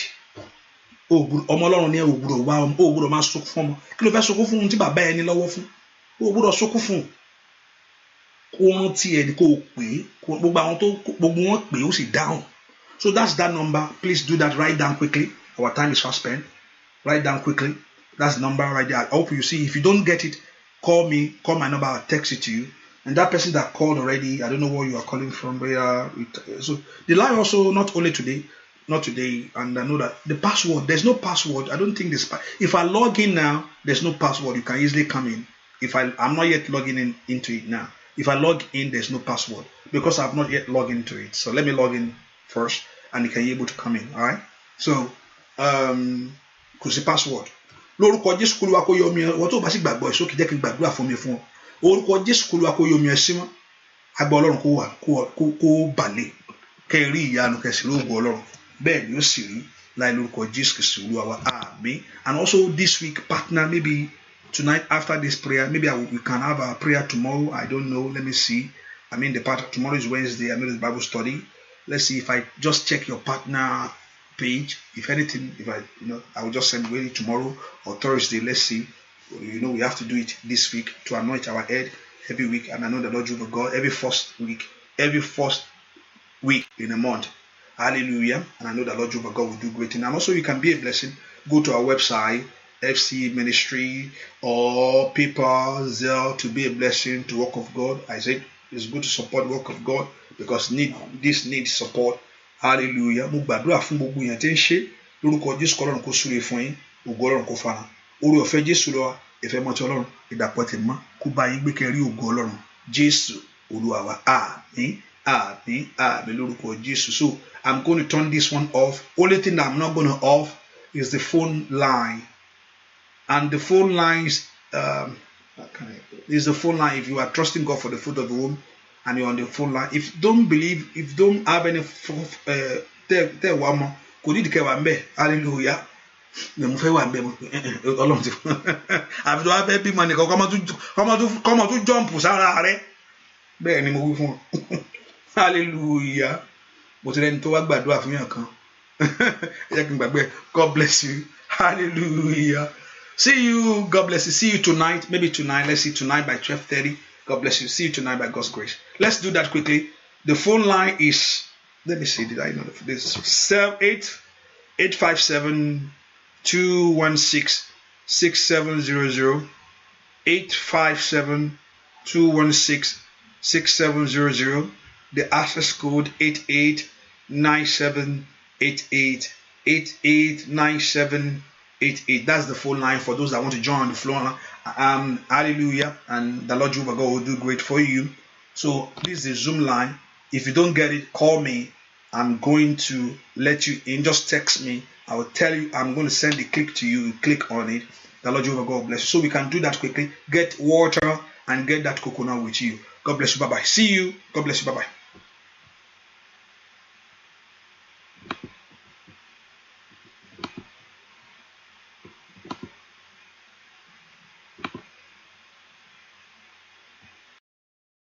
ọmọ Ọlọ́run ní ò gbọdọ̀ wá ọmọ ò gbọdọ̀ máa sunkún fún ọmọ kí ló fẹ́ sunkún fún un tí bàbá ẹni lọ́wọ́ fún ò gbọdọ̀ sunkún fún un kó rántí ẹni kó pè é gbogbo wọn pè é ó sì dáhùn. So that's that number. Please do that. Write down quickly. Our time is fast spent. Write down quickly. That's the number right there. I hope you see. If you don't get it, call me, call my number, I'll text it to you. And that person that called already, I don't know where you are calling from, but so the line also, not today, and I know that the password, there's no password. I don't think this, if I log in now, there's no password. You can easily come in. I'm not yet logging into it now. If I log in, there's no password because I've not yet logged into it. So let me log in first and you can be able to come in. All right. So, kò sí password. Lórúkọ Jésù k'Olúwa kó yọ mí wọ́n tó bá sì gbàgbọ́ ẹ̀ sókè jẹ́ kí n gbàdúrà fún mi fún ọ. Orúkọ Jésù k'Olúwa kó yọ mí ẹ símọ́. Agbá Ọlọ́run kó balẹ̀ kẹ́ ẹ rí ìyanu kẹ́ ẹ sì rí ògo Ọlọ́run. Bẹ́ẹ̀ ni ó sì rí láì lórúkọ Jésù Kristi Olúwa wa. Àmín. And also this week, partner, maybe tonight after this prayer, maybe we can have a prayer tomorrow. I don't know. Let me see. I mean, tomorrow is Wednesday. I know there's Bible study. Let's see if I just check your partner page. If anything, I will just send it tomorrow or Thursday. Let's see. We have to do it this week to anoint our head every week. And I know the Lord Jehovah God every first week in a month. Hallelujah. And I know the Lord Jehovah God will do great things. And also you can be a blessing. Go to our website, FC Ministry or PayPal, Zelle to be a blessing to work of God. I said it's good to support the work of God because this needs support. Hallelujah. Mo gbàdúrà fún gbogbo yẹn tí ń ṣe lórúkọ Jésù k'Ọlọ́run kó súre fún yín, ògo Ọlọ́run kó fara. Oore ọ̀fẹ́ Jésù lọ ìfẹ́ mọ́ ti Ọlọ́run ìdàpọ̀ tẹ̀ mọ́ kó bá yín gbé kẹrí ògo Ọlọ́run. Jésù Olúwa wa. Àmín. Àmín. Àmín lórúkọ Jésù. So I'm going to turn this one off. Only thing that I'm not going to off is the phone line. And the phone line is the phone line. If you are trusting God for the fruit of the womb and you're on the phone line, if you don't have any hallelujah. Mo fẹ́ wà ńbẹ̀ Ọlọ́run ti àfi tó wá fẹ́ bímọ nìkan kọ́mọ tún jump sára rẹ̀ bẹ́ẹ̀ ni mo wí fún ọ hallelujah. Mo ti rẹ́ni tó wá gbàdúrà fún yàn kan ẹ jẹ́ kí n gbàgbé. God bless you. Hallelujah. See you. God bless you. See you tonight. Maybe tonight. Let's see tonight by 12:30. God bless you. See you tonight by God's grace. Let's do that quickly. The phone line is Let me see. Did I know this? 857-216-6700. 857-216-6700. The access code 889788. 889788. That's the phone line for those that want to join on the phone. Hallelujah. And the Lord Jehovah God will do great for you. So this is the Zoom line. If you don't get it, call me. I'm going to let you in. Just text me. I will tell you. I'm going to send the click to you. You click on it. The Lord Jehovah God bless you. So we can do that quickly. Get water and get that coconut with you. God bless you. Bye-bye. See you. God bless you. Bye-bye.